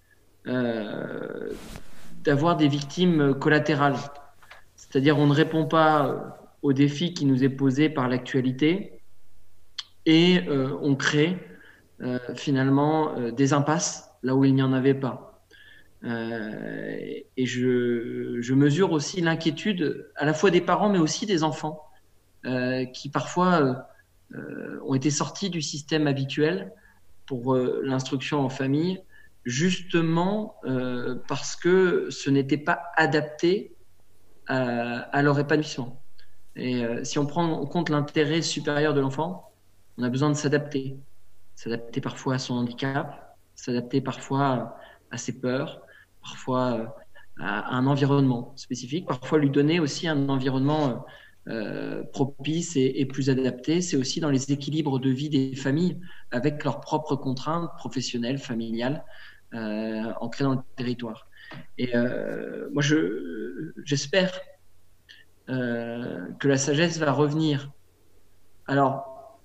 Speaker 17: d'avoir des victimes collatérales. C'est-à-dire on ne répond pas au défi qui nous est posé par l'actualité et on crée finalement des impasses là où il n'y en avait pas. Et je mesure aussi l'inquiétude à la fois des parents mais aussi des enfants qui parfois ont été sortis du système habituel pour l'instruction en famille, justement parce que ce n'était pas adapté à leur épanouissement. Et si on prend en compte l'intérêt supérieur de l'enfant, on a besoin de s'adapter. S'adapter parfois à son handicap, s'adapter parfois à ses peurs, parfois à un environnement spécifique, parfois lui donner aussi un environnement propice et plus adapté. C'est aussi dans les équilibres de vie des familles avec leurs propres contraintes professionnelles, familiales, ancrées dans le territoire. Et moi, j'espère que la sagesse va revenir. Alors,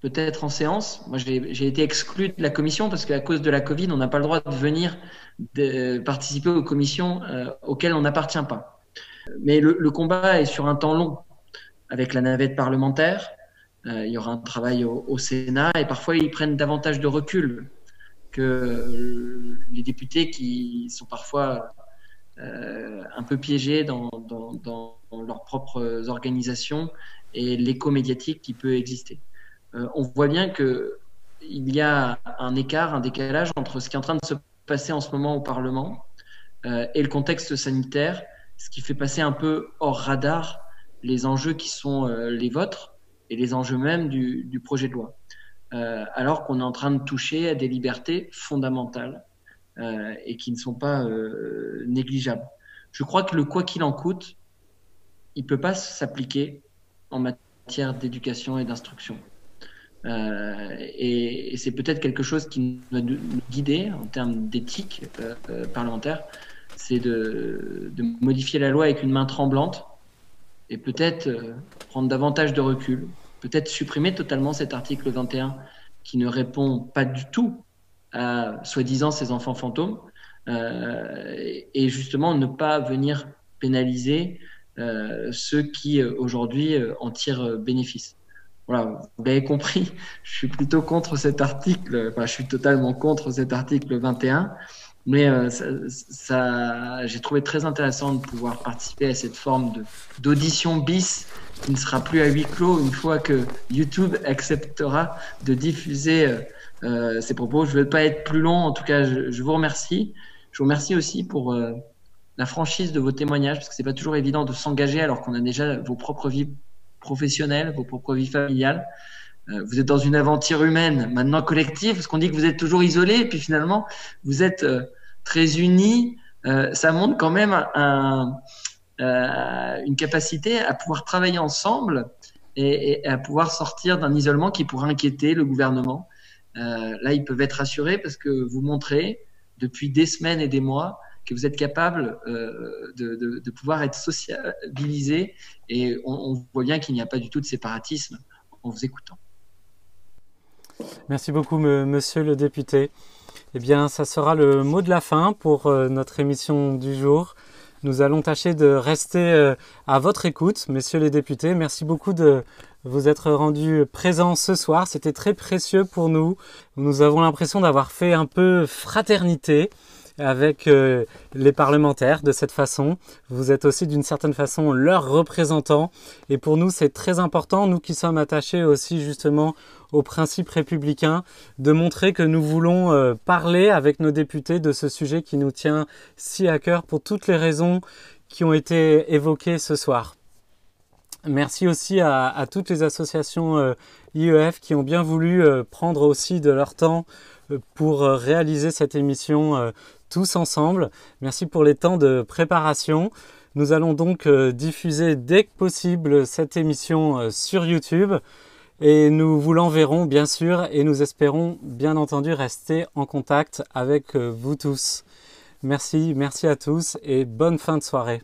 Speaker 17: peut-être en séance. Moi, j'ai été exclu de la commission parce qu'à cause de la Covid, on n'a pas le droit de venir participer aux commissions auxquelles on n'appartient pas. Mais le combat est sur un temps long, avec la navette parlementaire, Il y aura un travail au Sénat et parfois ils prennent davantage de recul que les députés qui sont parfois un peu piégés dans leurs propres organisations et l'écho médiatique qui peut exister. On voit bien qu'il y a un écart, un décalage entre ce qui est en train de se passer en ce moment au Parlement et le contexte sanitaire, ce qui fait passer un peu hors radar les enjeux qui sont les vôtres et les enjeux même du projet de loi. Alors qu'on est en train de toucher à des libertés fondamentales et qui ne sont pas négligeables. Je crois que le quoi qu'il en coûte, il ne peut pas s'appliquer en matière d'éducation et d'instruction. Et c'est peut-être quelque chose qui doit nous guider en termes d'éthique parlementaire, c'est de modifier la loi avec une main tremblante et peut-être prendre davantage de recul, peut-être supprimer totalement cet article 21 qui ne répond pas du tout à, soi-disant, ces enfants fantômes, et justement ne pas venir pénaliser ceux qui, aujourd'hui, en tirent bénéfice. Voilà, vous l'avez compris, je suis plutôt contre cet article, enfin, je suis totalement contre cet article 21, mais j'ai trouvé très intéressant de pouvoir participer à cette forme d'audition bis qui ne sera plus à huis clos une fois que YouTube acceptera de diffuser ces propos. Je ne veux pas être plus long, en tout cas, je vous remercie. Je vous remercie aussi pour la franchise de vos témoignages, parce que c'est pas toujours évident de s'engager alors qu'on a déjà vos propres vies professionnelles, vos propres vies familiales. Vous êtes dans une aventure humaine, maintenant collective, parce qu'on dit que vous êtes toujours isolés, et puis finalement, vous êtes très unis. Ça montre quand même une capacité à pouvoir travailler ensemble et à pouvoir sortir d'un isolement qui pourrait inquiéter le gouvernement. Là, ils peuvent être rassurés parce que vous montrez depuis des semaines et des mois que vous êtes capable de pouvoir être sociabilisé, et on voit bien qu'il n'y a pas du tout de séparatisme en vous écoutant.
Speaker 1: Merci beaucoup, monsieur le député. Eh bien, ça sera le mot de la fin pour notre émission du jour. Nous allons tâcher de rester à votre écoute, messieurs les députés. Merci beaucoup de vous être rendus présents ce soir. C'était très précieux pour nous. Nous avons l'impression d'avoir fait un peu fraternité avec les parlementaires de cette façon. Vous êtes aussi d'une certaine façon leurs représentants, et pour nous c'est très important, nous qui sommes attachés aussi justement aux principes républicains, de montrer que nous voulons parler avec nos députés de ce sujet qui nous tient si à cœur pour toutes les raisons qui ont été évoquées ce soir. Merci aussi à toutes les associations IEF qui ont bien voulu prendre aussi de leur temps pour réaliser cette émission tous ensemble. Merci pour les temps de préparation. Nous allons donc diffuser dès que possible cette émission sur YouTube et nous vous l'enverrons bien sûr, et nous espérons bien entendu rester en contact avec vous tous. Merci à tous et bonne fin de soirée.